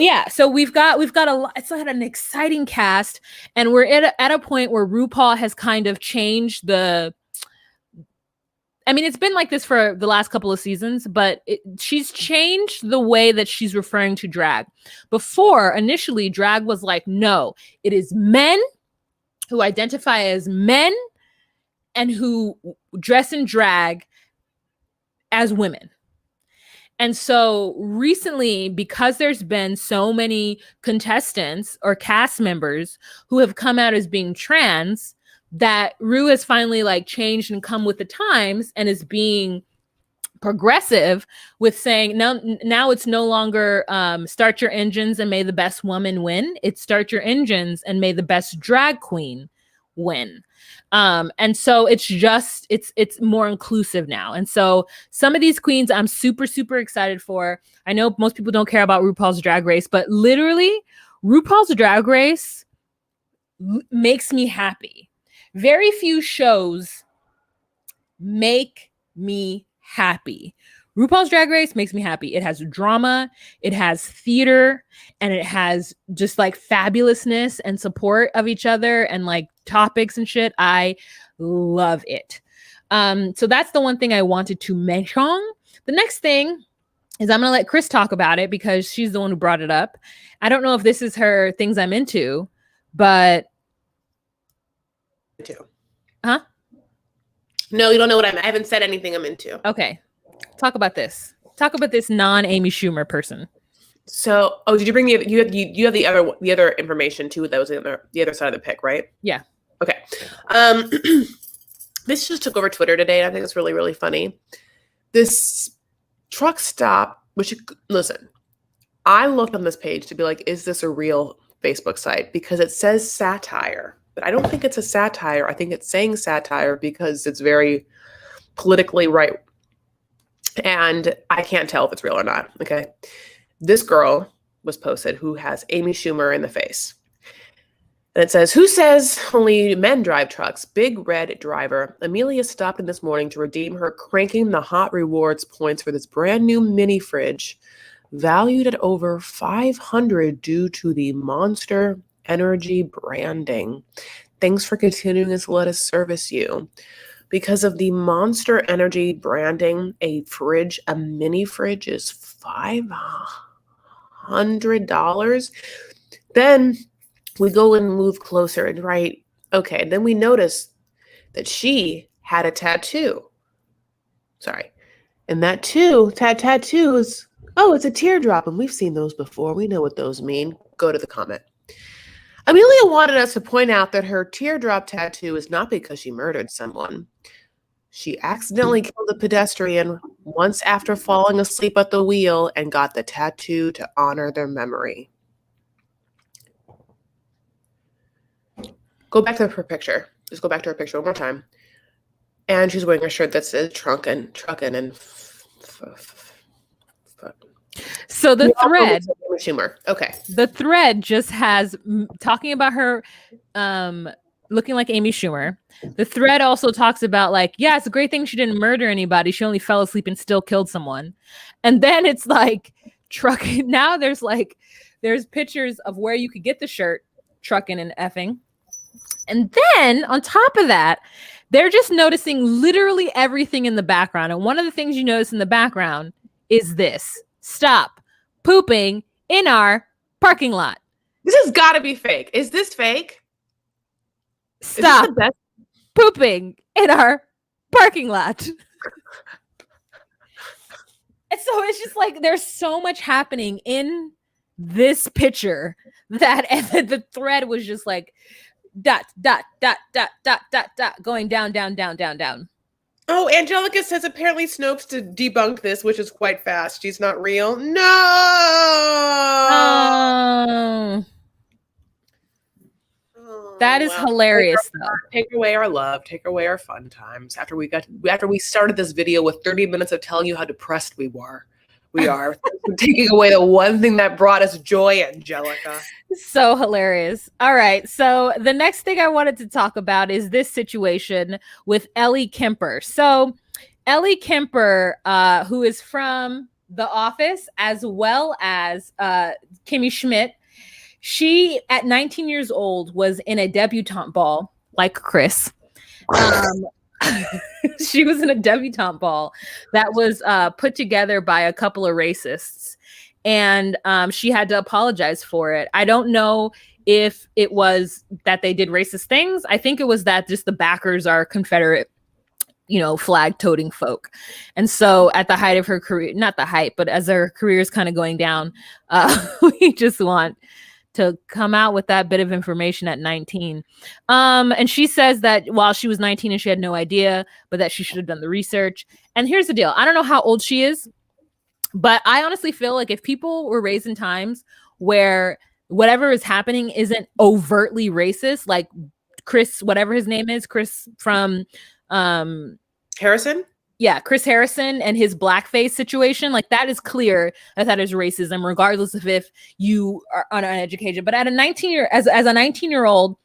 we've got it's like an exciting cast, and we're at a point where RuPaul has kind of changed it's been like this for the last couple of seasons, but she's changed the way that she's referring to drag. Before, initially, drag was like, no, it is men who identify as men and who dress in drag as women. And so recently, because there's been so many contestants or cast members who have come out as being trans, that Ru has finally like changed and come with the times and is being progressive with saying now it's no longer start your engines and may the best woman win. It's start your engines and may the best drag queen win. And so it's more inclusive now. And so some of these queens I'm super, super excited for. I know most people don't care about RuPaul's Drag Race, but literally RuPaul's Drag Race makes me happy. Very few shows make me happy. RuPaul's Drag Race makes me happy. It has drama, it has theater, and it has just like fabulousness and support of each other and like topics and shit. I love it. So that's the one thing I wanted to mention. The next thing is I'm going to let Chris talk about it because she's the one who brought it up. I don't know if this is her things I'm into, but...
Too.
Huh?
No, you don't know what I haven't said anything I'm into.
Okay. Talk about this. Talk about this non-Amy Schumer person.
So, did you bring you have the other information too? That was the other side of the pic, right?
Yeah.
Okay. This just took over Twitter today, and I think it's really, really funny. This truck stop, listen, I looked on this page to be like, is this a real Facebook site? Because it says satire, but I don't think it's a satire. I think it's saying satire because it's very politically right. And I can't tell if it's real or not. Okay. This girl was posted who has Amy Schumer in the face. And it says, who says only men drive trucks? Big red driver. Amelia stopped in this morning to redeem her cranking the hot rewards points for this brand new mini fridge valued at over $500 due to the Monster Energy branding. Thanks for continuing to let us service you. Because of the Monster Energy branding, a mini fridge is $500. Then we go and move closer and write, okay, then we notice that she had a tattoo. Sorry. And that tattoo is, it's a teardrop. And we've seen those before. We know what those mean. Go to the comment. Amelia wanted us to point out that her teardrop tattoo is not because she murdered someone. She accidentally killed a pedestrian once after falling asleep at the wheel and got the tattoo to honor their memory. Go back to her picture. Just go back to her picture one more time. And she's wearing a shirt that says truckin' and
so the thread,
Schumer. Okay.
The thread just has talking about her looking like Amy Schumer. The thread also talks about like, yeah, it's a great thing she didn't murder anybody. She only fell asleep and still killed someone. And then it's like trucking. Now there's pictures of where you could get the shirt, trucking and effing. And then on top of that, they're just noticing literally everything in the background. And one of the things you notice in the background is this. Stop pooping in our parking lot.
This has got to be fake. Is this fake?
Stop pooping in our parking lot. And so it's just like there's so much happening in this picture that the thread was just like dot, going down.
Oh, Angelica says apparently Snopes debunked this, which is quite fast. She's not real. No!
That is hilarious, though.
Take away our love. Take away our fun times. After we started this video with 30 minutes of telling you how depressed we were. We are taking away the one thing that brought us joy, Angelica.
So hilarious. All right. So the next thing I wanted to talk about is this situation with Ellie Kemper. So Ellie Kemper, who is from The Office, as well as Kimmy Schmidt, she, at 19 years old, was in a debutante ball, like Chris. She was in a debutante ball that was put together by a couple of racists, and she had to apologize for it. I don't know if it was that they did racist things. I think it was that just the backers are Confederate, flag-toting folk. And so at the height of her career, not the height, but as her career is kind of going down, we just want to come out with that bit of information at 19. And she says that while she was 19 and she had no idea, but that she should have done the research. And here's the deal. I don't know how old she is, but I honestly feel like if people were raised in times where whatever is happening isn't overtly racist, like Chris, whatever his name is, Chris from
Harrison?
Yeah, Chris Harrison and his blackface situation, like that is clear that is racism, regardless of if you are uneducated. But at a 19-year-old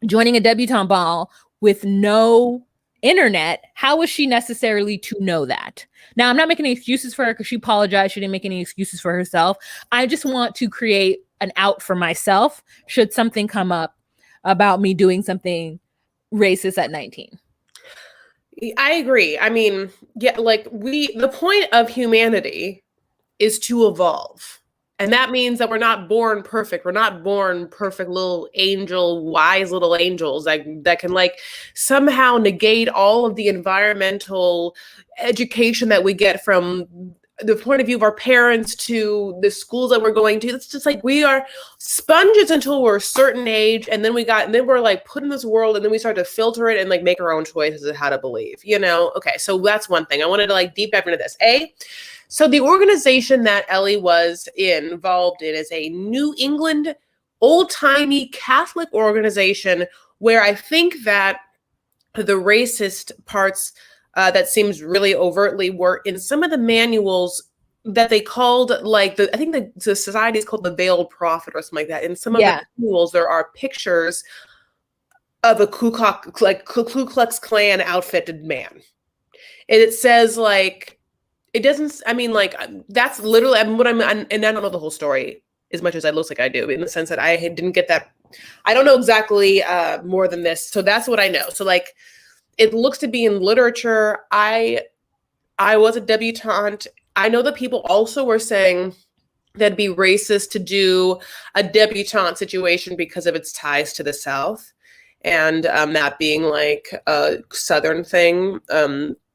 joining a debutante ball with no internet, how was she necessarily to know that? Now, I'm not making any excuses for her because she apologized. She didn't make any excuses for herself. I just want to create an out for myself should something come up about me doing something racist at 19.
I agree. I mean, yeah, like the point of humanity is to evolve. And that means that we're not born perfect. We're not born perfect little angel, wise little angels that can like somehow negate all of the environmental education that we get from the point of view of our parents to the schools that we're going to. It's just like we are sponges until we're a certain age, and then we're like put in this world, and then we start to filter it and like make our own choices of how to believe, you know? Okay, so that's one thing. I wanted to like deep dive into this. So the organization that Ellie was involved in is a New England old-timey Catholic organization where I think that the racist parts that seems really overtly were in some of the manuals that they called like I think the society is called the Veiled Prophet or something like that. In some of the manuals, there are pictures of a Ku Klux Klan outfitted man. And it says like, it doesn't, I mean, like, that's literally and I don't know the whole story as much as it looks like I do, in the sense that I didn't get that. I don't know exactly more than this. So that's what I know. So like, it looks to be in literature. I was a debutante. I know that people also were saying that'd be racist to do a debutante situation because of its ties to the South, and that being like a Southern thing.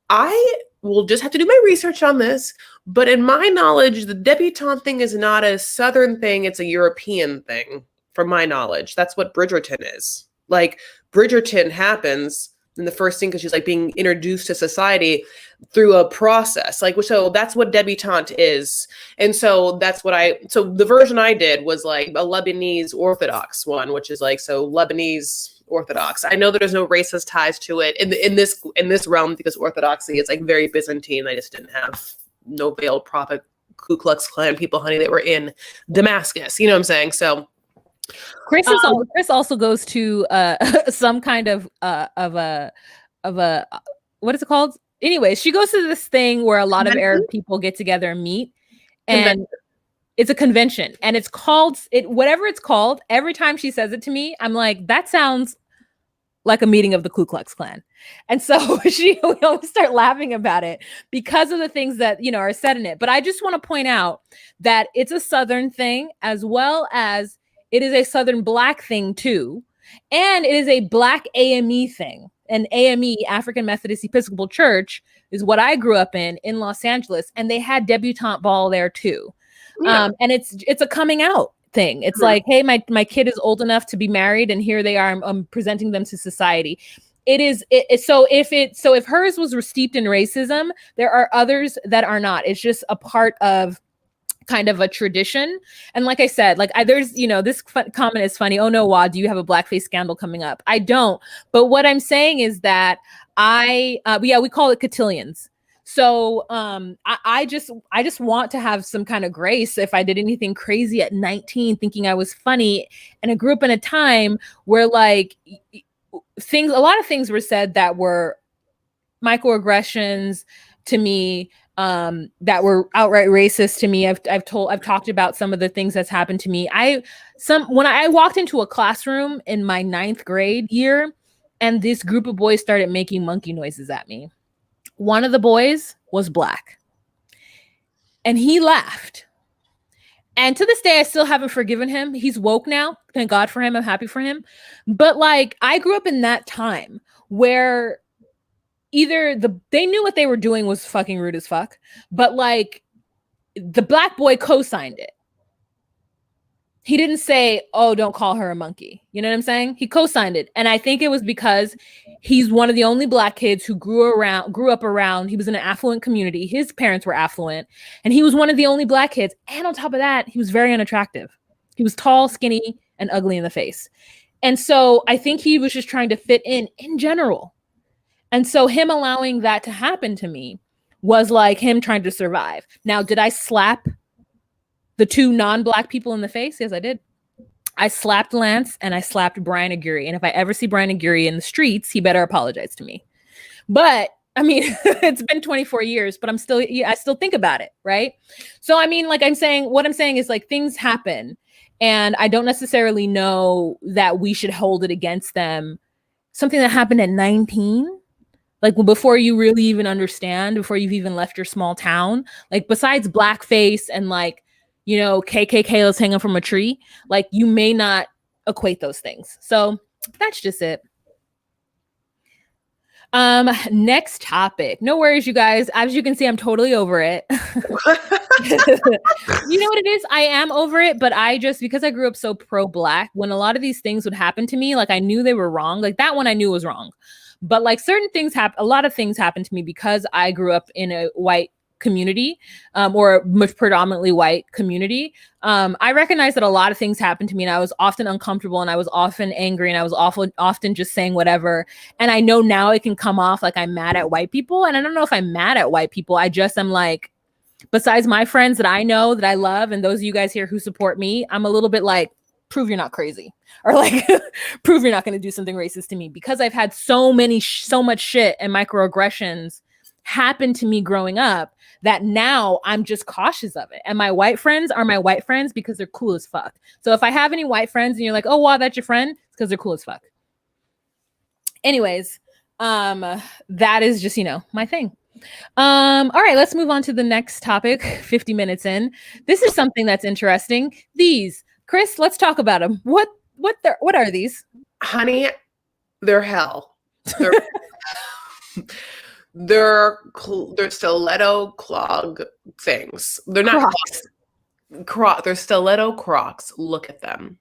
I will just have to do my research on this, but in my knowledge, the debutante thing is not a Southern thing. It's a European thing, from my knowledge. That's what Bridgerton is. Like, Bridgerton happens in the first scene because she's like being introduced to society through a process. Like, so that's what debutante is. And so that's what so the version I did was like a Lebanese Orthodox one, which is like, so Lebanese Orthodox. I know that there's no racist ties to it in this realm because Orthodoxy is like very Byzantine. I just didn't have no Veiled Prophet Ku Klux Klan people, honey, that were in Damascus. You know what I'm saying? So
Chris also goes to some kind of a what is it called? Anyway, she goes to this thing where a lot of Arab people get together and meet, and it's a convention, and it's called whatever it's called. Every time she says it to me, I'm like, that sounds like a meeting of the Ku Klux Klan. And so we always start laughing about it because of the things that, you know, are said in it. But I just want to point out that it's a Southern thing, as well as it is a Southern Black thing too. And it is a Black AME thing. And AME, African Methodist Episcopal Church, is what I grew up in Los Angeles. And they had debutante ball there too. Yeah. And it's a coming out thing. It's like, hey, my kid is old enough to be married, and here they are. I'm presenting them to society. So if hers was steeped in racism, there are others that are not. It's just a part of kind of a tradition. And like I said, like there's, you know, this comment is funny. Oh no, Waht, do you have a blackface scandal coming up? I don't. But what I'm saying is that we call it cotillions. So I just want to have some kind of grace if I did anything crazy at 19 thinking I was funny. And I grew up in a time where like a lot of things were said that were microaggressions to me, that were outright racist to me. I've talked about some of the things that's happened to me. When I walked into a classroom in my 9th grade year, and this group of boys started making monkey noises at me. One of the boys was Black, and he laughed. And to this day, I still haven't forgiven him. He's woke now. Thank God for him. I'm happy for him. But like, I grew up in that time where either they knew what they were doing was fucking rude as fuck, but like the Black boy co-signed it. He didn't say, oh, don't call her a monkey. You know what I'm saying? He co-signed it. And I think it was because he's one of the only Black kids who grew up around, he was in an affluent community. His parents were affluent, and he was one of the only Black kids. And on top of that, he was very unattractive. He was tall, skinny, and ugly in the face. And so I think he was just trying to fit in general. And so him allowing that to happen to me was like him trying to survive. Now, did I slap the 2 non-Black people in the face? Yes, I did. I slapped Lance and I slapped Brian Aguirre. And if I ever see Brian Aguirre in the streets, he better apologize to me. But I mean, it's been 24 years, but I still think about it, right? So I mean, like what I'm saying is like things happen, and I don't necessarily know that we should hold it against them. Something that happened at 19, like before you really even understand, before you've even left your small town, like besides blackface and like, KKK is hanging from a tree. Like, you may not equate those things. So that's just it. Next topic. No worries, you guys. As you can see, I'm totally over it. You know what it is? I am over it, but because I grew up so pro-Black, when a lot of these things would happen to me, like, I knew they were wrong. Like, that one I knew was wrong. But like, certain things a lot of things happened to me because I grew up in a white community, or a much predominantly white community. I recognized that a lot of things happened to me, and I was often uncomfortable, and I was often angry, and I was often just saying whatever. And I know now it can come off like I'm mad at white people. And I don't know if I'm mad at white people. I just am like, besides my friends that I know, that I love, and those of you guys here who support me, I'm a little bit like, prove you're not crazy, or like, prove you're not going to do something racist to me, because I've had so much shit and microaggressions happen to me growing up that now I'm just cautious of it. And my white friends are my white friends because they're cool as fuck. So if I have any white friends and you're like, oh, wow, that's your friend, it's because they're cool as fuck. Anyways, that is just, my thing. All right, let's move on to the next topic. 50 minutes in. This is something that's interesting. Chris, let's talk about them. What are these?
Honey, they're hell. They're stiletto clog things. They're not Crocs. They're stiletto Crocs. Look at them.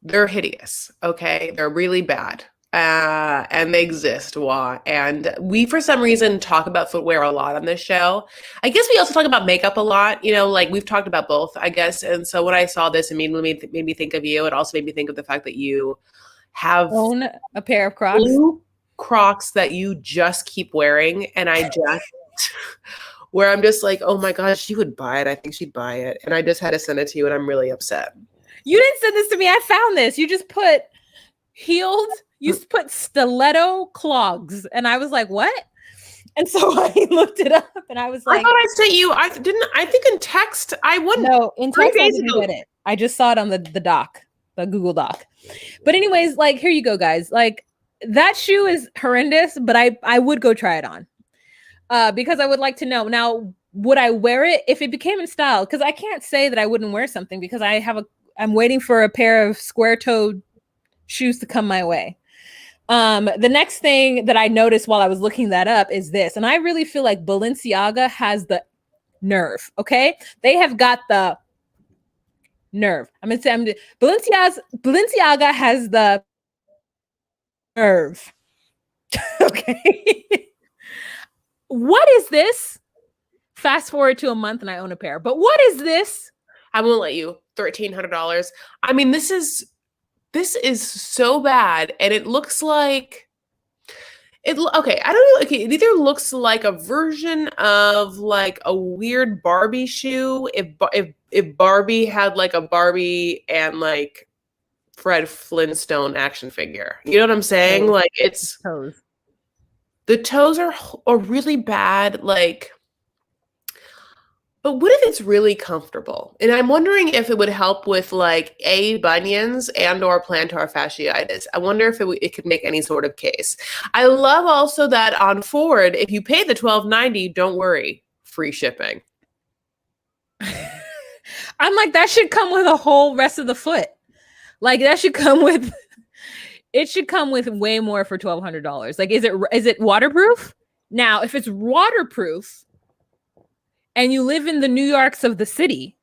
They're hideous. Okay, they're really bad. And they exist, Waht. And we, for some reason, talk about footwear a lot on this show. I guess we also talk about makeup a lot. Like, we've talked about both, I guess. And so when I saw this, it immediately made me think of you. It also made me think of the fact that you
own a pair of Crocs.
Blue Crocs that you just keep wearing. And where I'm just like, oh my gosh, she would buy it. I think she'd buy it. And I just had to send it to you, and I'm really upset.
You didn't send this to me. I found this. You just put you put stiletto clogs, and I was like, what? And so I looked it up, and I was like,
I thought I sent you. I think in text I wouldn't.
No, in text I didn't get it. I just saw it on the Google Doc. But anyways, like, here you go, guys. Like, that shoe is horrendous, but I would go try it on, because I would like to know. Now, would I wear it if it became in style? Because I can't say that I wouldn't wear something, because I'm waiting for a pair of square-toed shoes to come my way. The next thing that I noticed while I was looking that up is this, and I really feel like Balenciaga has the nerve. Okay, they have got the nerve. Balenciaga has the nerve. Okay. What is this? Fast forward to a month and I own a pair. But what is this?
I won't let you. $1,300. I mean, this is so bad, and it looks like it. Okay, I don't know. Okay, it either looks like a version of like a weird Barbie shoe. If Barbie had like a Barbie and like Fred Flintstone action figure, you know what I'm saying? Like, it's the toes are really bad. Like, but what if it's really comfortable? And I'm wondering if it would help with like bunions and or plantar fasciitis. I wonder if it could make any sort of case. I love also that on Ford, if you pay the $1,290, don't worry, free shipping.
I'm like, that should come with a whole rest of the foot. Like, that should come with, it should come with way more for $1,200. Like, is it waterproof? Now, if it's waterproof, and you live in the New Yorks of the city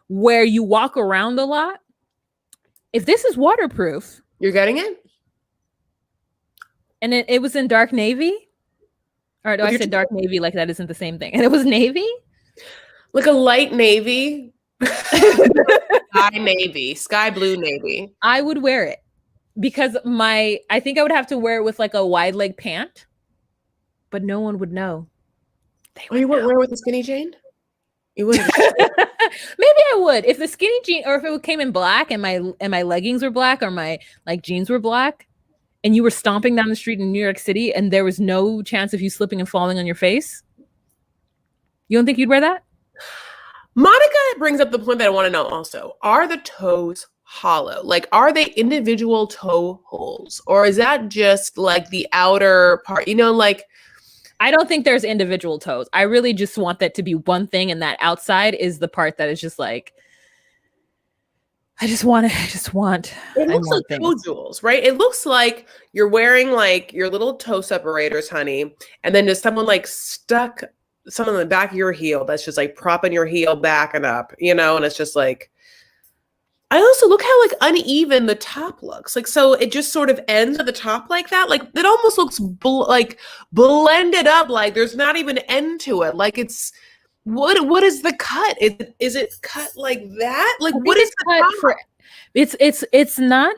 where you walk around a lot, if this is waterproof,
you're getting it?
And it was in dark navy? Or I said dark navy like that isn't the same thing. And it was navy?
Like a light navy. Sky blue navy.
I would wear it because I think I would have to wear it with like a wide leg pant, but no one would know.
You wouldn't wear it with a skinny jean? You wouldn't.
Maybe I would if the skinny jean, or if it came in black and my leggings were black, or my like jeans were black, and you were stomping down the street in New York City and there was no chance of you slipping and falling on your face. You don't think you'd wear that?
Monica brings up the point that I want to know also. Are the toes hollow? Like, are they individual toe holes? Or is that just like the outer part? Like,
I don't think there's individual toes. I really just want that to be one thing, and that outside is the part that is just like, I want
It looks like
things.
toe jewels, right? It looks like you're wearing like your little toe separators, honey, and then just someone like stuck something in the back of your heel that's just like propping your heel back and up, you know, and it's just like, I also look how like uneven the top looks. Like, so it just sort of ends at the top like that. Like it almost looks like blended up. Like there's not even an end to it. Like it's what is the cut? Is it cut like that? Like what is the
cut
top?
for? It's not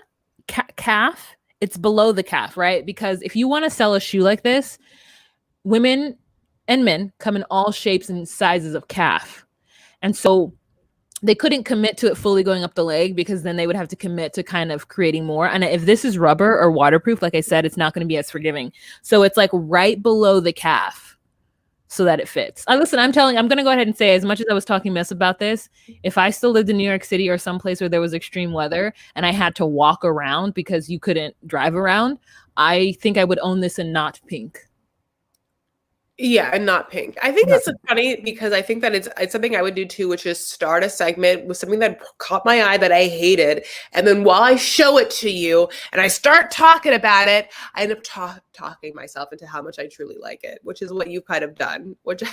calf. It's below the calf, right? Because if you want to sell a shoe like this, women and men come in all shapes and sizes of calf, and so they couldn't commit to it fully going up the leg, because then they would have to commit to kind of creating more. And if this is rubber or waterproof, like I said, it's not going to be as forgiving. So it's like right below the calf so that it fits. Listen, I'm going to go ahead and say, as much as I was talking mess about this, if I still lived in New York City or someplace where there was extreme weather and I had to walk around because you couldn't drive around, I think I would own this in not pink.
Yeah, and not pink. I think it's funny because I think that it's something I would do too, which is start a segment with something that caught my eye that I hated, and then while I show it to you and I start talking about it, I end up talking myself into how much I truly like it, which is what you've kind of done, which is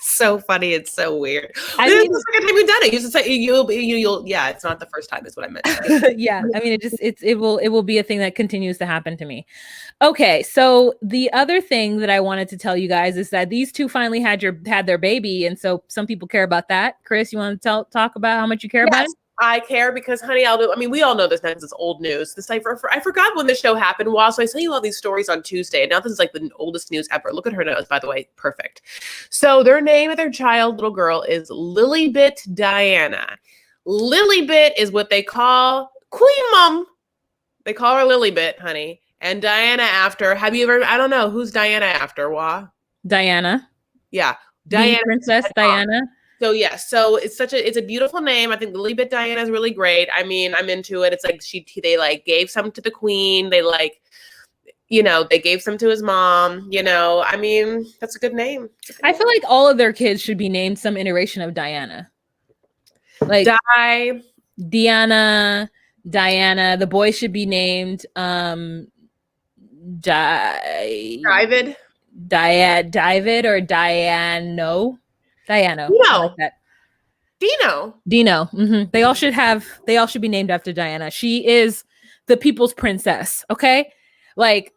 so funny. It's so weird.
I mean,
it's the second time you've done it. You just say you'll. Yeah, it's not the first time. Is what I meant.
Yeah, I mean, it will be a thing that continues to happen to me. Okay, so the other thing that I wanted to tell you guys is that these two finally had their baby, and so some people care about that. Chris, you want to talk about how much you care about it?
I care because, honey, we all know this now. It's old news. I forgot when the show happened. Wow, so I sent you all these stories on Tuesday, and now this is like the oldest news ever. Look at her nose, by the way, perfect. So their name of their child, little girl, is Lilybit Diana. Lilybit is what they call Queen Mom. They call her Lilybit, honey. And Diana after, have you ever, I don't know, who's Diana after, Waht?
Diana.
Yeah. Diana.
Princess Diana.
So yeah, so it's a beautiful name. I think Lilybit Diana is really great. I mean, I'm into it. It's like they like gave some to the queen. They like, you know, they gave some to his mom, you know. I mean, that's a good name.
I feel like all of their kids should be named some iteration of Diana. Like Diana. The boy should be named David or Diano.
No.
Like that. Dino. Mm-hmm. They all should be named after Diana. She is the people's princess. Okay. Like,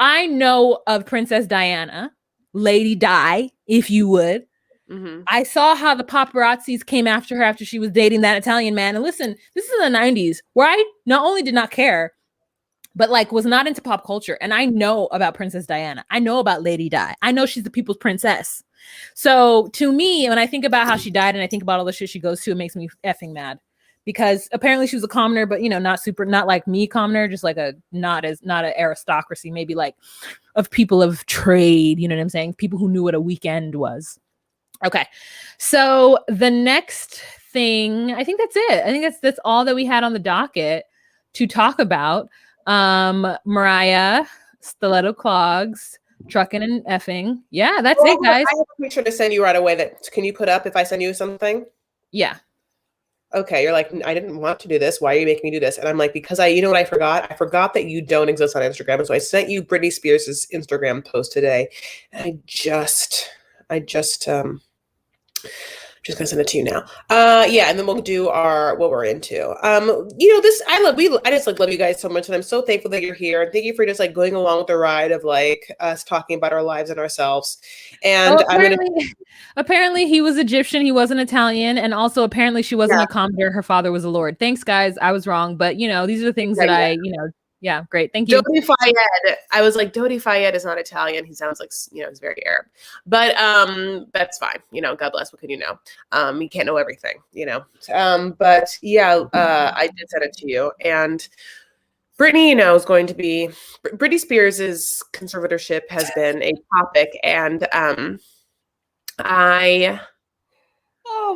I know of Princess Diana, Lady Di, if you would. Mm-hmm. I saw how the paparazzis came after her after she was dating that Italian man. And listen, this is the 90s where I not only did not care, but like was not into pop culture. And I know about Princess Diana. I know about Lady Di. I know she's the people's princess. So to me, when I think about how she died and I think about all the shit she goes to, it makes me effing mad. Because apparently she was a commoner, but you know, not like me commoner, just like not an aristocracy, maybe like of people of trade, you know what I'm saying? People who knew what a weekend was. Okay. So the next thing, I think that's it. I think that's all that we had on the docket to talk about. Mariah, stiletto clogs, trucking and effing. Yeah, that's it, guys.
I have to make sure to send you right away. Can you put up if I send you something?
Yeah.
Okay, you're like, I didn't want to do this. Why are you making me do this? And I'm like, because you know what I forgot? I forgot that you don't exist on Instagram. And so I sent you Britney Spears' Instagram post today. And I just gonna send it to you now. Yeah, and then we'll do what we're into. You know, I just like love you guys so much, and I'm so thankful that you're here. And thank you for just like going along with the ride of like us talking about our lives and ourselves. And
apparently he was Egyptian, he wasn't Italian, and also apparently she wasn't a commoner, her father was a lord. Thanks, guys. I was wrong, but you know, these are the things that I, you know. Yeah, great. Thank you.
Dodi Fayed. I was like, Dodi Fayed is not Italian. He sounds like, you know, he's very Arab. But that's fine. You know, God bless. What can you know? You can't know everything, you know. But yeah, I did send it to you. And Britney, you know, is going to be Britney Spears' conservatorship has been a topic. And
oh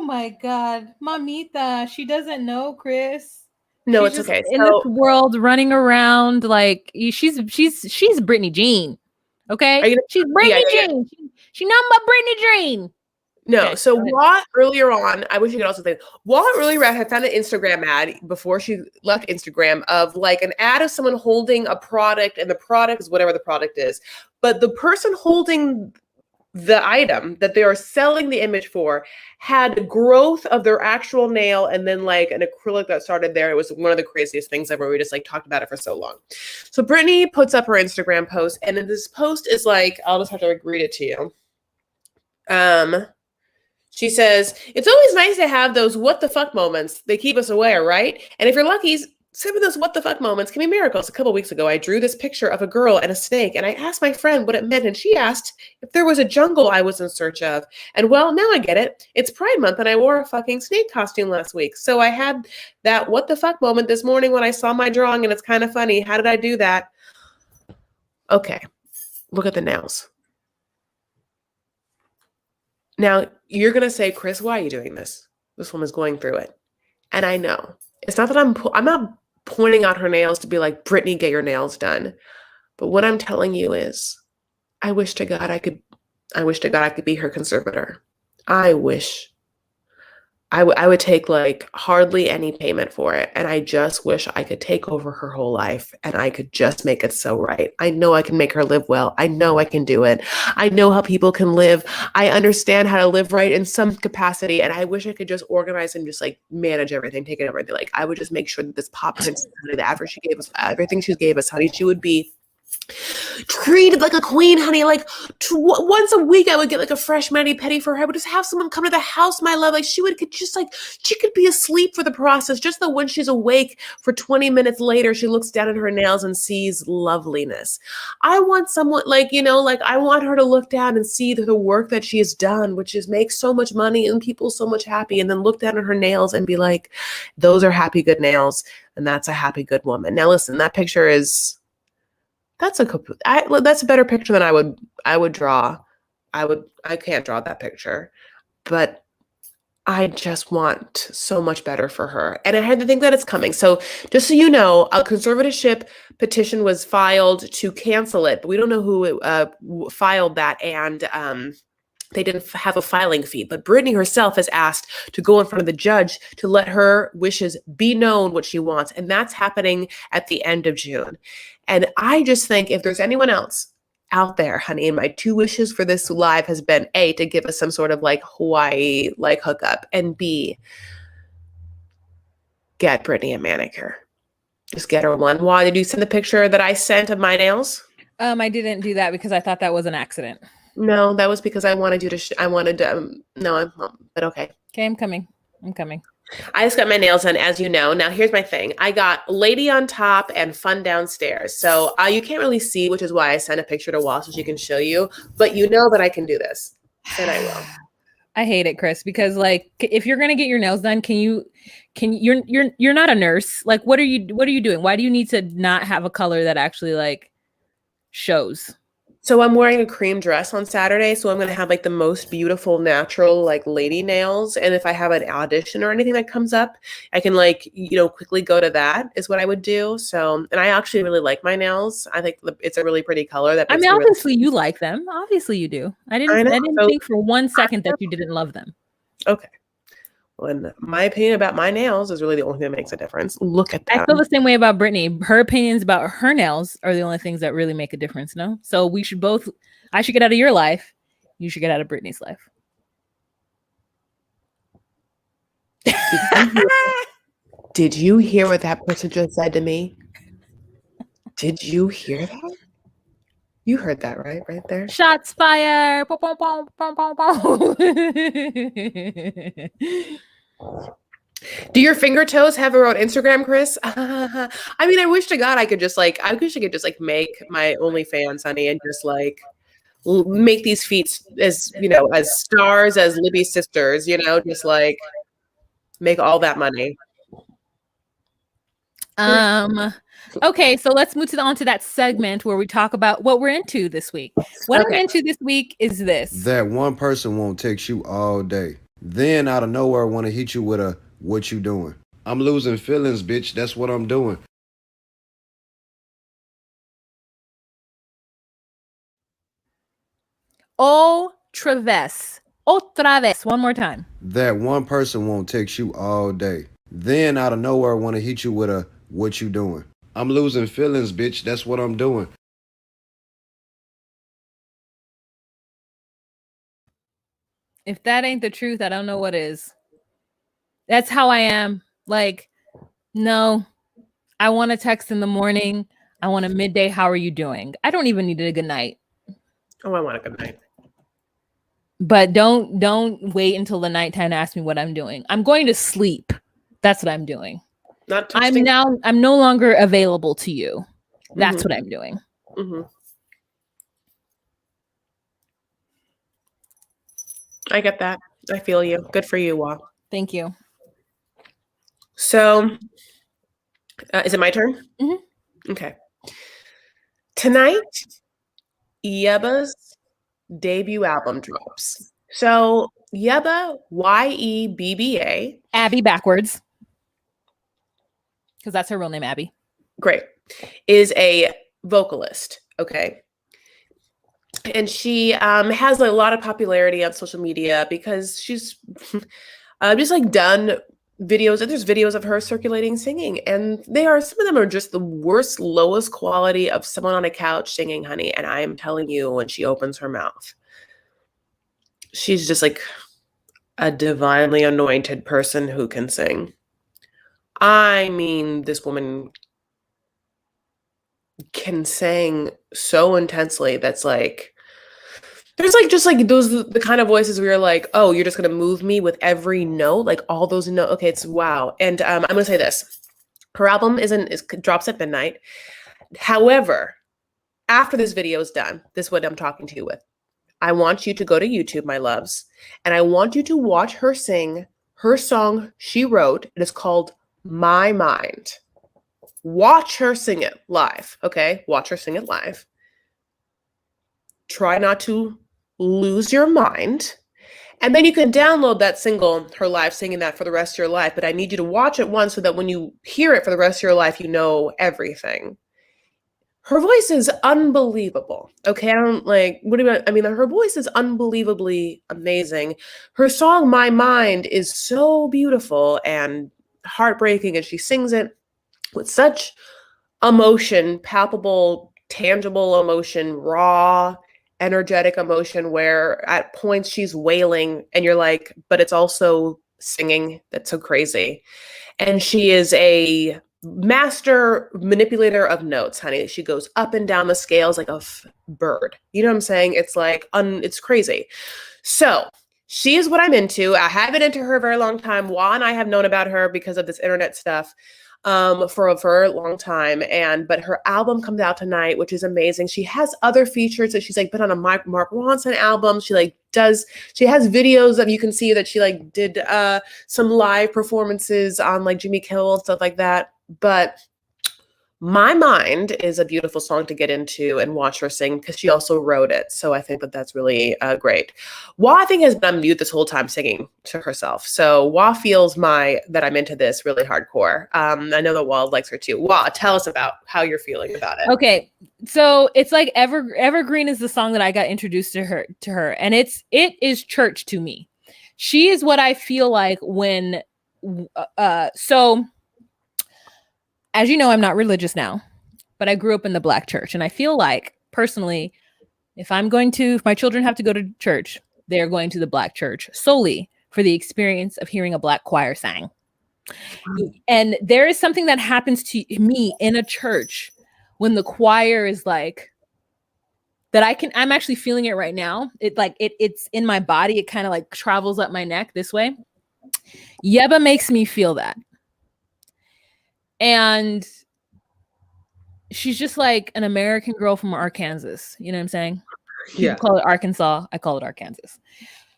my God, Mamita, she doesn't know, Chris.
No,
she's
it's okay.
In this world, running around like she's Britney Jean. Okay, she's Brittany Jean. She nothing but Brittany Jean.
No,
Okay,
so Waht earlier on, I wish you could also think, Waht earlier had found an Instagram ad before she left Instagram of like an ad of someone holding a product, and the product is whatever the product is. But the person holding the item that they are selling the image for had growth of their actual nail and then like an acrylic that started there. It was one of the craziest things ever. We just like talked about it for so long. So Brittany puts up her Instagram post, and then this post is like, I'll just have to read it to you. She says, it's always nice to have those what the fuck moments. They keep us aware, right? And if you're lucky, some of those what the fuck moments can be miracles. A couple weeks ago, I drew this picture of a girl and a snake, and I asked my friend what it meant, and she asked if there was a jungle I was in search of. And well, now I get it. It's Pride Month, and I wore a fucking snake costume last week. So I had that what the fuck moment this morning when I saw my drawing, and it's kind of funny. How did I do that? Okay, look at the nails. Now, you're going to say, Chris, why are you doing this? This woman's going through it. And I know. It's not that I'm not pointing out her nails to be like, Brittany, get your nails done. But what I'm telling you is, I wish to God I could be her conservator. I wish. I would take like hardly any payment for it. And I just wish I could take over her whole life and I could just make it so right. I know I can make her live well. I know I can do it. I know how people can live. I understand how to live right in some capacity. And I wish I could just organize and just like manage everything, take it over. Like I would just make sure that this pop princess, honey, after she gave us everything she gave us, honey, she would be treated like a queen, honey. Like once a week I would get like a fresh mani-pedi for her. I would just have someone come to the house, my love. Like she could be asleep for the process, just that when she's awake for 20 minutes later, she looks down at her nails and sees loveliness. I want someone like, I want her to look down and see the work that she has done, which is make so much money and people so much happy, and then look down at her nails and be like, those are happy, good nails. And that's a happy, good woman. Now listen, that picture is, that's a better picture than I would draw. I can't draw that picture, but I just want so much better for her. And I had to think that it's coming. So just so you know, a conservatorship petition was filed to cancel it, but we don't know who filed that. And they didn't have a filing fee, but Brittany herself has asked to go in front of the judge to let her wishes be known what she wants. And that's happening at the end of June. And I just think if there's anyone else out there, honey, and my two wishes for this live has been A, to give us some sort of like Hawaii like hookup, and B, get Brittany a manicure. Just get her one. Why did you send the picture that I sent of my nails?
I didn't do that because I thought that was an accident.
No, that was because I wanted you to, but okay.
Okay, I'm coming.
I just got my nails done, as you know. Now, here's my thing. I got lady on top and fun downstairs. So you can't really see, which is why I sent a picture to Waht so she can show you. But you know that I can do this, and I will.
I hate it, Chris, because like if you're gonna get your nails done, you're not a nurse. Like, what are you doing? Why do you need to not have a color that actually like shows?
So I'm wearing a cream dress on Saturday, so I'm going to have like the most beautiful natural like lady nails, and if I have an audition or anything that comes up, I can like quickly go to that is what I would do. So, and I actually really like my nails. I think it's a really pretty color. That makes
obviously you like them. Obviously you do. I didn't think for 1 second that you didn't love them.
Okay. Well, and my opinion about my nails is really the only thing that makes a difference. Look at that.
I feel the same way about Brittany. Her opinions about her nails are the only things that really make a difference, no? So I should get out of your life. You should get out of Brittany's life.
Did you hear what that person just said to me? Did you hear that? You heard that, right? Right there.
Shots fired.
Do your finger toes have their own Instagram, Chris? I mean, I wish to God I could just make my OnlyFans, honey, and just like make these feet as as stars as Libby's sisters, just like make all that money.
Okay, so let's move on to that segment where we talk about what we're into this week. What I'm into this week is this.
That one person won't text you all day. Then out of nowhere want to hit you with a, what you doing? I'm losing feelings, bitch. That's what I'm doing.
Otra vez. Otra vez. One more time.
That one person won't text you all day. Then out of nowhere want to hit you with a what you doing. I'm losing feelings, bitch. That's what I'm doing.
If that ain't the truth, I don't know what is. That's how I am. Like, no, I want to text in the morning. I want a midday. How are you doing? I don't even need a good night.
Oh, I want a good night.
But don't wait until the nighttime to ask me what I'm doing. I'm going to sleep. That's what I'm doing.
Not texting.
I'm no longer available to you. That's what I'm doing.
Mm-hmm. I get that. I feel you. Good for you, Waht.
Thank you.
So, is it my turn?
Mm-hmm.
Okay. Tonight, Yebba's debut album drops. So, Yebba, Yebba,
Abby backwards. Because that's her real name, Abby.
great, is a vocalist. Okay. And she has a lot of popularity on social media because she's just like done videos. And there's videos of her circulating singing, and some of them are just the worst, lowest quality of someone on a couch singing, honey. And I am telling you, when she opens her mouth, she's just like a divinely anointed person who can sing. I mean, this woman can sing so intensely that's like, there's like just like those the kind of voices where you're like, oh, you're just gonna move me with every note, like all those notes. Okay, it's wow. And I'm gonna say this: her album drops at midnight. However, after this video is done, this is what I'm talking to you with. I want you to go to YouTube, my loves, and I want you to watch her sing her song she wrote. It is called "My Mind." Watch her sing it live. Okay, watch her sing it live. Try not to lose your mind. And then you can download that single, her live singing that, for the rest of your life. But I need you to watch it once so that when you hear it for the rest of your life, you know everything. Her voice is unbelievable. Okay, her voice is unbelievably amazing. Her song, My Mind, is so beautiful and heartbreaking, and she sings it with such emotion, palpable, tangible emotion, raw, energetic emotion, where at points she's wailing and you're like, but it's also singing. That's so crazy. And she is a master manipulator of notes, honey. She goes up and down the scales like a bird. You know what I'm saying? It's like, it's crazy. So she is what I'm into. I have been into her a very long time. Waht and I have known about her because of this internet stuff for a long time. But her album comes out tonight, which is amazing. She has other features that she's like been on a Mark Ronson album. She has videos that you can see that she like did some live performances on like Jimmy Kimmel, stuff like that. But My Mind is a beautiful song to get into and watch her sing because she also wrote it. So I think that that's really great. Waht, I think, has been on mute this whole time singing to herself. So Waht feels that I'm into this really hardcore. I know that Waht likes her too. Waht, tell us about how you're feeling about it.
Okay, so it's like Evergreen is the song that I got introduced to her, and it is church to me. She is what I feel like when so. As you know, I'm not religious now, but I grew up in the Black church. And I feel like, personally, if my children have to go to church, they're going to the Black church solely for the experience of hearing a Black choir sing. And there is something that happens to me in a church when the choir is like, I'm actually feeling it right now. It's in my body. It kind of like travels up my neck this way. Yebba makes me feel that. And she's just like an American girl from Arkansas. You know what I'm saying?
Yeah.
People call it Arkansas. I call it Arkansas.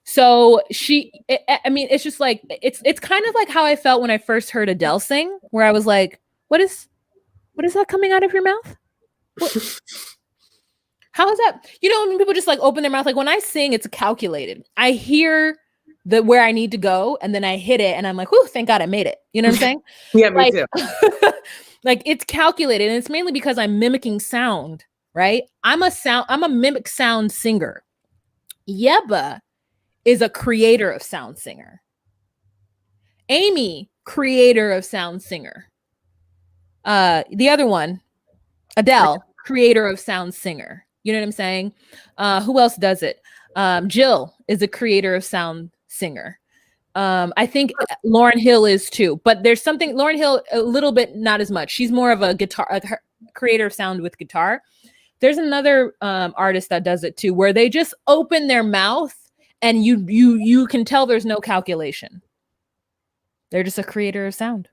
So it's just like, it's kind of like how I felt when I first heard Adele sing, where I was like, what is that coming out of your mouth? How is that? You know, when people just like open their mouth, like when I sing, it's calculated. I hear where I need to go, and then I hit it, and I'm like, "Whew, thank God I made it." You know what I'm saying?
Yeah, me too.
Like it's calculated, and it's mainly because I'm mimicking sound, right? I'm a mimic sound singer. Yeba is a creator of sound singer. Amy, creator of sound singer. The other one, Adele, creator of sound singer. You know what I'm saying? Who else does it? Jill is a creator of sound singer. I think Lauryn Hill is too, but there's something Lauryn Hill a little bit, not as much. She's more of a guitar, creator of sound with guitar. There's another artist that does it too, where they just open their mouth and you can tell there's no calculation. They're just a creator of sound.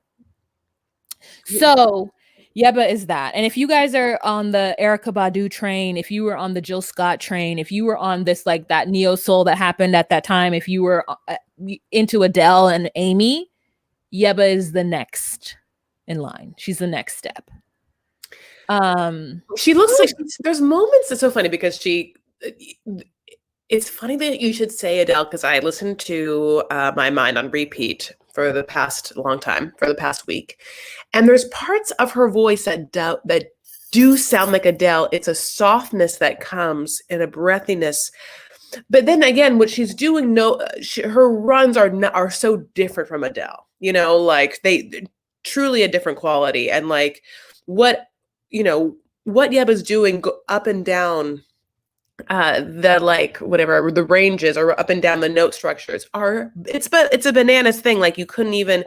So Yeba is that. And if you guys are on the Erykah Badu train, if you were on the Jill Scott train, if you were on this like that neo soul that happened at that time, if you were into Adele and Amy, Yeba is the next in line. She's the next step.
She looks like there's moments that's so funny because it's funny that you should say Adele because I listened to My Mind on repeat for the past week. And there's parts of her voice that do sound like Adele. It's a softness that comes and a breathiness. But then again, what she's doing, her runs are so different from Adele. You know, like they're truly a different quality. And like what Yeba's doing up and down the like whatever the ranges or up and down the note structures it's a bananas thing. Like you couldn't even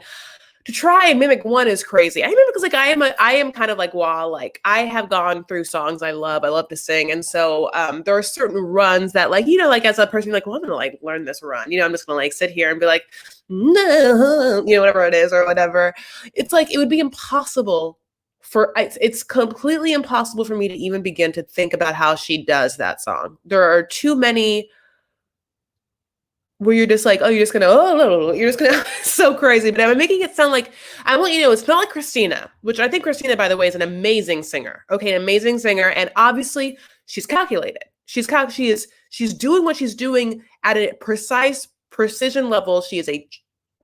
to try and mimic one is crazy. I remember because like I am kind of like wow, like I have gone through songs I love to sing, and so there are certain runs that like like as a person you're like, well, I'm gonna like learn this run. I'm just gonna like sit here and be like, no, whatever it is or whatever. It's like it would be impossible. It's completely impossible for me to even begin to think about how she does that song. There are too many where you're just like, you're just gonna so crazy. But I'm making it sound like I want you to know it's not like Christina, which I think Christina, by the way, is an amazing singer. Okay, an amazing singer, and obviously she's calculated. She's doing what she's doing at a precise precision level. She is a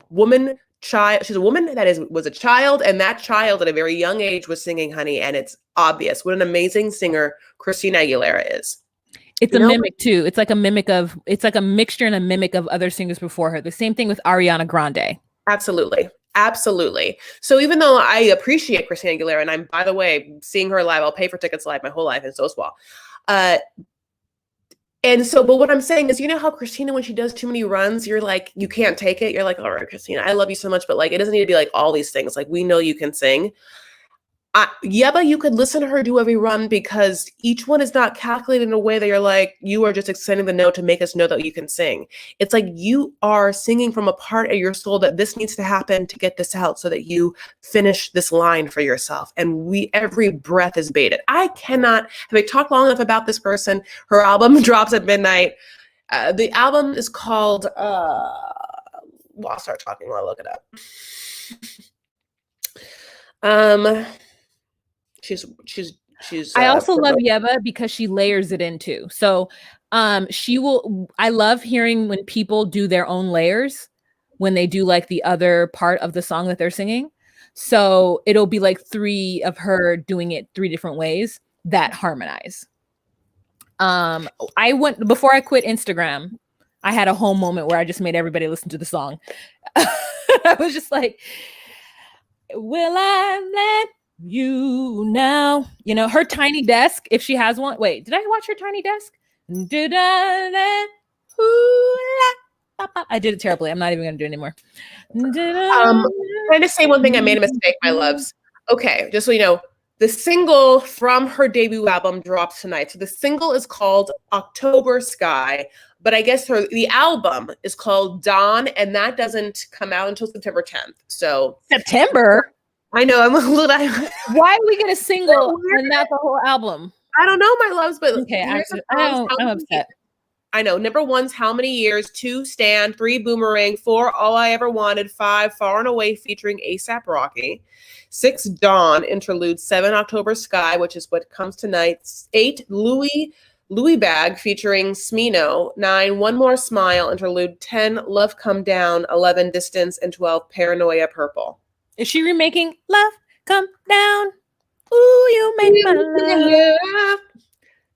woman. She's a woman that was a child, and that child at a very young age was singing Honey, and it's obvious what an amazing singer Christina Aguilera is.
It's a mimic too. It's like a mixture and a mimic of other singers before her. The same thing with Ariana Grande.
Absolutely. So even though I appreciate Christina Aguilera, and I'm, by the way, seeing her live, I'll pay for tickets live my whole life, and so as well. And so, but what I'm saying is, how Christina, when she does too many runs, you're like, you can't take it. You're like, all right, Christina, I love you so much, but like, it doesn't need to be like all these things. Like, we know you can sing. Yeba, you could listen to her do every run because each one is not calculated in a way that you're like, you are just extending the note to make us know that you can sing. It's like you are singing from a part of your soul that this needs to happen to get this out so that you finish this line for yourself. And every breath is baited. I cannot, have I talked long enough about this person? Her album drops at midnight. The album is called, I'll start talking while I look it up. She's
I also love Yeba because she layers it in too. So I love hearing when people do their own layers when they do like the other part of the song that they're singing. So it'll be like 3 of her doing it 3 different ways that harmonize. Before I quit Instagram, I had a whole moment where I just made everybody listen to the song. I was just like, will I let you now? Her tiny desk, if she has one. Wait, did I watch her tiny desk? I did it terribly. I'm not even going to do it anymore.
Can I just say one thing? I made a mistake, my loves. Okay, just so you know, the single from her debut album drops tonight. So the single is called October Sky, but I guess the album is called Dawn, and that doesn't come out until September 10th. So
September?
I know.
Why do we get a single and not the whole album?
I don't know, my loves, but
okay, I'm upset.
I know. Number 1's How Many Years, 2 Stand, 3 Boomerang, 4 All I Ever Wanted, 5 Far and Away featuring A$AP Rocky, 6 Dawn interlude, 7 October Sky, which is what comes tonight, 8 Louis Bag featuring Smino, 9 One More Smile interlude, 10 Love Come Down, 11 Distance, and 12 Paranoia Purple.
Is she remaking Love Come Down? Ooh, you make my love.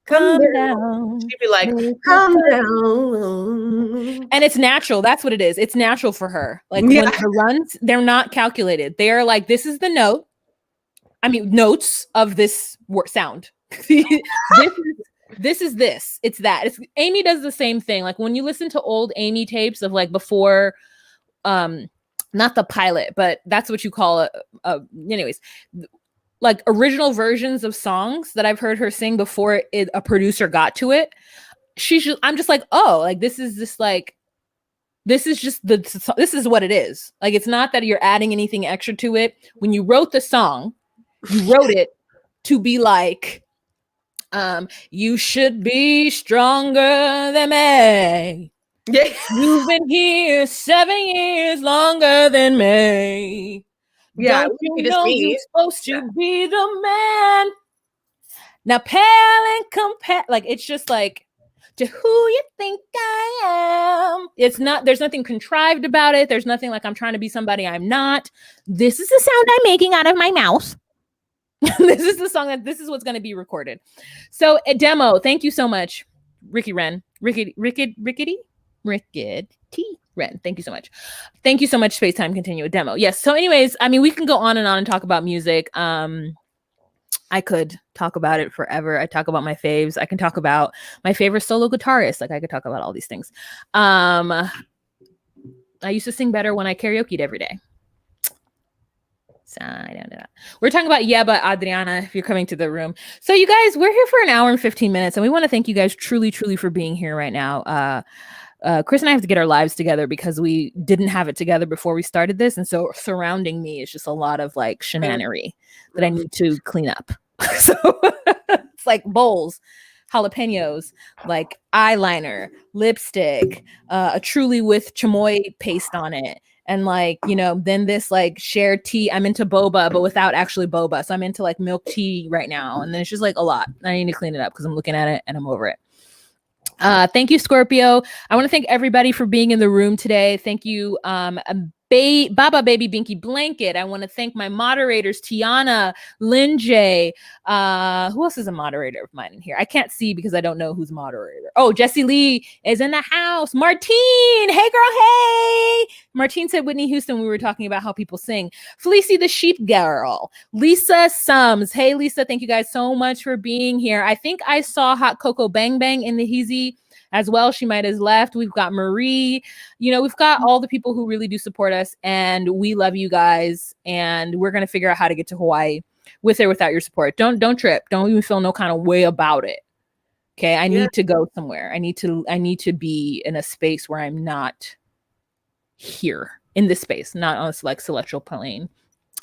Come
Calm
down.
down.
She'd be like,
Make
calm
it
down.
And it's natural. That's what it is. It's natural for her. Like
Yeah.
when the runs, they're not calculated. They are like, this is the note. I mean, notes of this sound. this is this. It's that. Amy does the same thing. Like when you listen to old Amy tapes of like before, not the pilot, but that's what you call it. Anyways, like original versions of songs that I've heard her sing before a producer got to it. I'm just like, oh, like this is just this is what it is. Like it's not that you're adding anything extra to it. When you wrote the song, you wrote it to be like, you should be stronger than me.
Yeah.
You've been here 7 years longer than me.
Yeah,
Don't
it wouldn't be
you
just
know
me.
you're supposed to be the man? Now pale and compare, like it's just like to who you think I am. It's not, there's nothing contrived about it. There's nothing like I'm trying to be somebody I'm not. This is the sound I'm making out of my mouth. This is the song this is what's going to be recorded. So a demo. Thank you so much, Rickety Wren. Thank you so much. Thank you so much, Space Time Continue a demo. Yes. So anyways, I mean, we can go on and talk about music. I could talk about it forever. I talk about my faves. I can talk about my favorite solo guitarist. Like I could talk about all these things. I used to sing better when I karaoke'd every day. So I don't know. We're talking about Yeba Adriana, if you're coming to the room. So you guys, we're here for an hour and 15 minutes, and we want to thank you guys truly, truly for being here right now. Chris and I have to get our lives together because we didn't have it together before we started this. And so surrounding me is just a lot of like shenanery that I need to clean up. So it's like bowls, jalapenos, like eyeliner, lipstick, a Truly with chamoy paste on it. And like, you know, then this like shared tea. I'm into boba, but without actually boba. So I'm into like milk tea right now. And then it's just like a lot. I need to clean it up because I'm looking at it and I'm over it. Thank you, Scorpio. I want to thank everybody for being in the room today. Thank you, Baba Baby Binky Blanket. I want to thank my moderators, Tiana, Lynn J. Who else is a moderator of mine in here? I can't see because I don't know who's moderator. Oh, Jessie Lee is in the house. Martine, hey girl, hey. Martine said Whitney Houston. We were talking about how people sing. Felicie the Sheep Girl. Lisa Sums. Hey, Lisa, thank you guys so much for being here. I think I saw Hot Cocoa Bang Bang in the Heezy as well. She might have left. We've got Marie. You know, we've got all the people who really do support us, and we love you guys. And we're going to figure out how to get to Hawaii with or without your support. Don't trip. Don't even feel no kind of way about it. Okay. I need to go somewhere. I need to be in a space where I'm not here in this space, not on like celestial plane.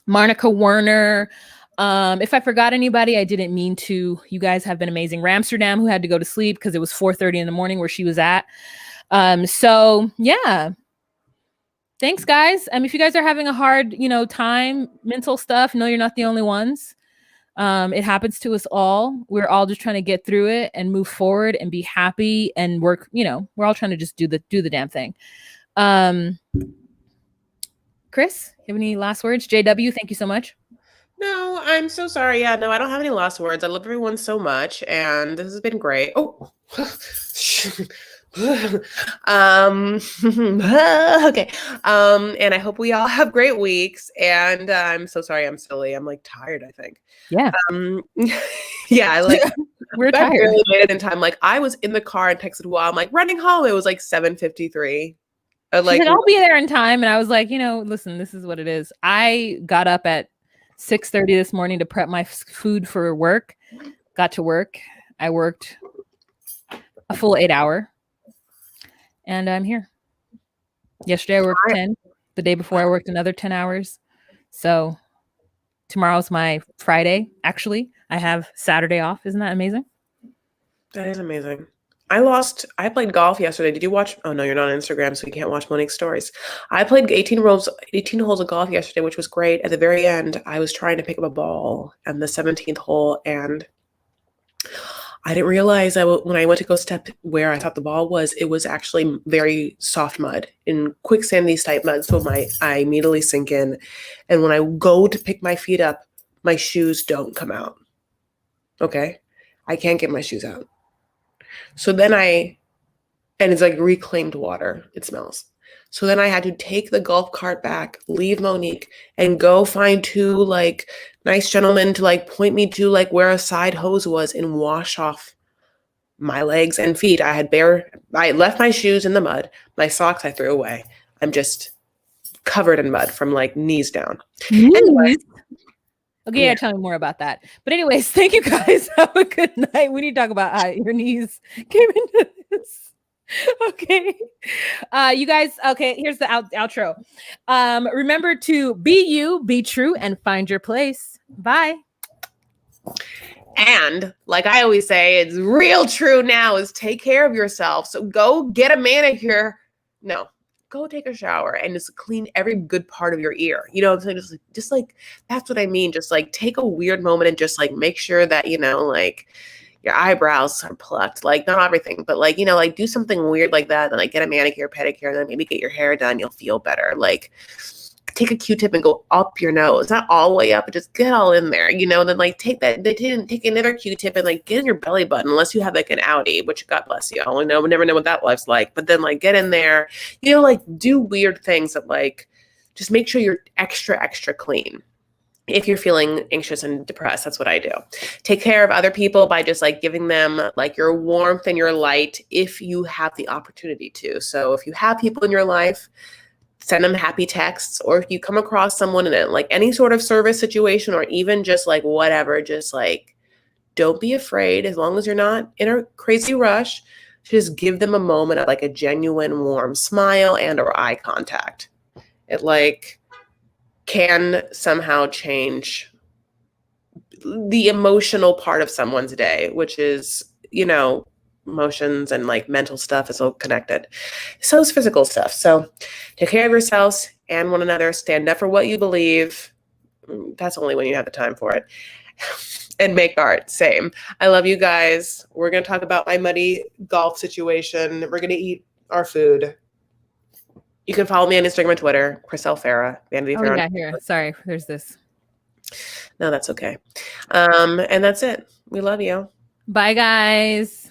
Marnica Werner. If I forgot anybody, I didn't mean to. You guys have been amazing. Ramsterdam, who had to go to sleep because it was 4:30 in the morning where she was at. So yeah. Thanks, guys. If you guys are having a hard, time, mental stuff, no, you're not the only ones. It happens to us all. We're all just trying to get through it and move forward and be happy and work. We're all trying to just do the damn thing. Chris, you have any last words? JW, thank you so much.
No, I'm so sorry. Yeah, no, I don't have any last words. I love everyone so much, and this has been great. Oh, okay. And I hope we all have great weeks. And I'm so sorry. I'm silly. I'm like tired, I think.
Yeah.
Yeah.
We're tired.
Barely made it in time. Like I was in the car and texted while I'm like running home. It was like 7:53.
Like I'll be there in time. And I was like, listen, this is what it is. I got up at 6:30 this morning to prep my food for work. Got to work. I worked a full 8 hour. And I'm here. Yesterday I worked 10. The day before I worked another 10 hours. So tomorrow's my Friday. Actually, I have Saturday off. Isn't that amazing?
That is amazing. I played golf yesterday. Did you watch? Oh no, you're not on Instagram, so you can't watch Monique's stories. I played 18 holes of golf yesterday, which was great. At the very end, I was trying to pick up a ball on the 17th hole, and I didn't realize when I went to go step where I thought the ball was, it was actually very soft mud in quicksandy type mud. So I immediately sink in, and when I go to pick my feet up, my shoes don't come out. Okay, I can't get my shoes out. So then and it's like reclaimed water. It smells. So then I had to take the golf cart back, leave Monique, and go find two like nice gentlemen to like point me to like where a side hose was and wash off my legs and feet. I left my shoes in the mud. My socks I threw away. I'm just covered in mud from like knees down. Anyway,
Okay, yeah, tell me more about that. But anyways, thank you guys. Have a good night. We need to talk about how your knees came into this. Okay. You guys, okay, here's the outro. Remember to be you, be true, and find your place. Bye.
And like I always say, it's real true now is take care of yourself. So go get a manicure. No, go take a shower and just clean every good part of your ear. You know what I'm saying? Just like that's what I mean. Just like take a weird moment and just like make sure that, you know, like your eyebrows are plucked, like not everything, but like, you know, like do something weird like that. And like get a manicure, pedicure, and then maybe get your hair done. You'll feel better. Like take a Q-tip and go up your nose, not all the way up, but just get all in there, you know, and then like take another Q-tip and like get in your belly button, unless you have like an Audi, which God bless you. I only know, never know what that life's like, but then like get in there, you know, like do weird things that like, just make sure you're extra, extra clean. If you're feeling anxious and depressed, that's what I do. Take care of other people by just like giving them like your warmth and your light if you have the opportunity to. So if you have people in your life, send them happy texts, or if you come across someone in like any sort of service situation or even just like whatever, just like don't be afraid as long as you're not in a crazy rush. Just give them a moment of like a genuine warm smile and or eye contact. It like can somehow change the emotional part of someone's day, which is, you know, emotions and like mental stuff is all connected. So is physical stuff. So take care of yourselves and one another. Stand up for what you believe. That's only when you have the time for it. And make art. Same. I love you guys. We're going to talk about my muddy golf situation. We're going to eat our food. You can follow me on Instagram and Twitter, Chriselle Farah. Vanity Fair.
Yeah, here. Sorry, there's this.
No, that's okay. And that's it. We love you.
Bye, guys.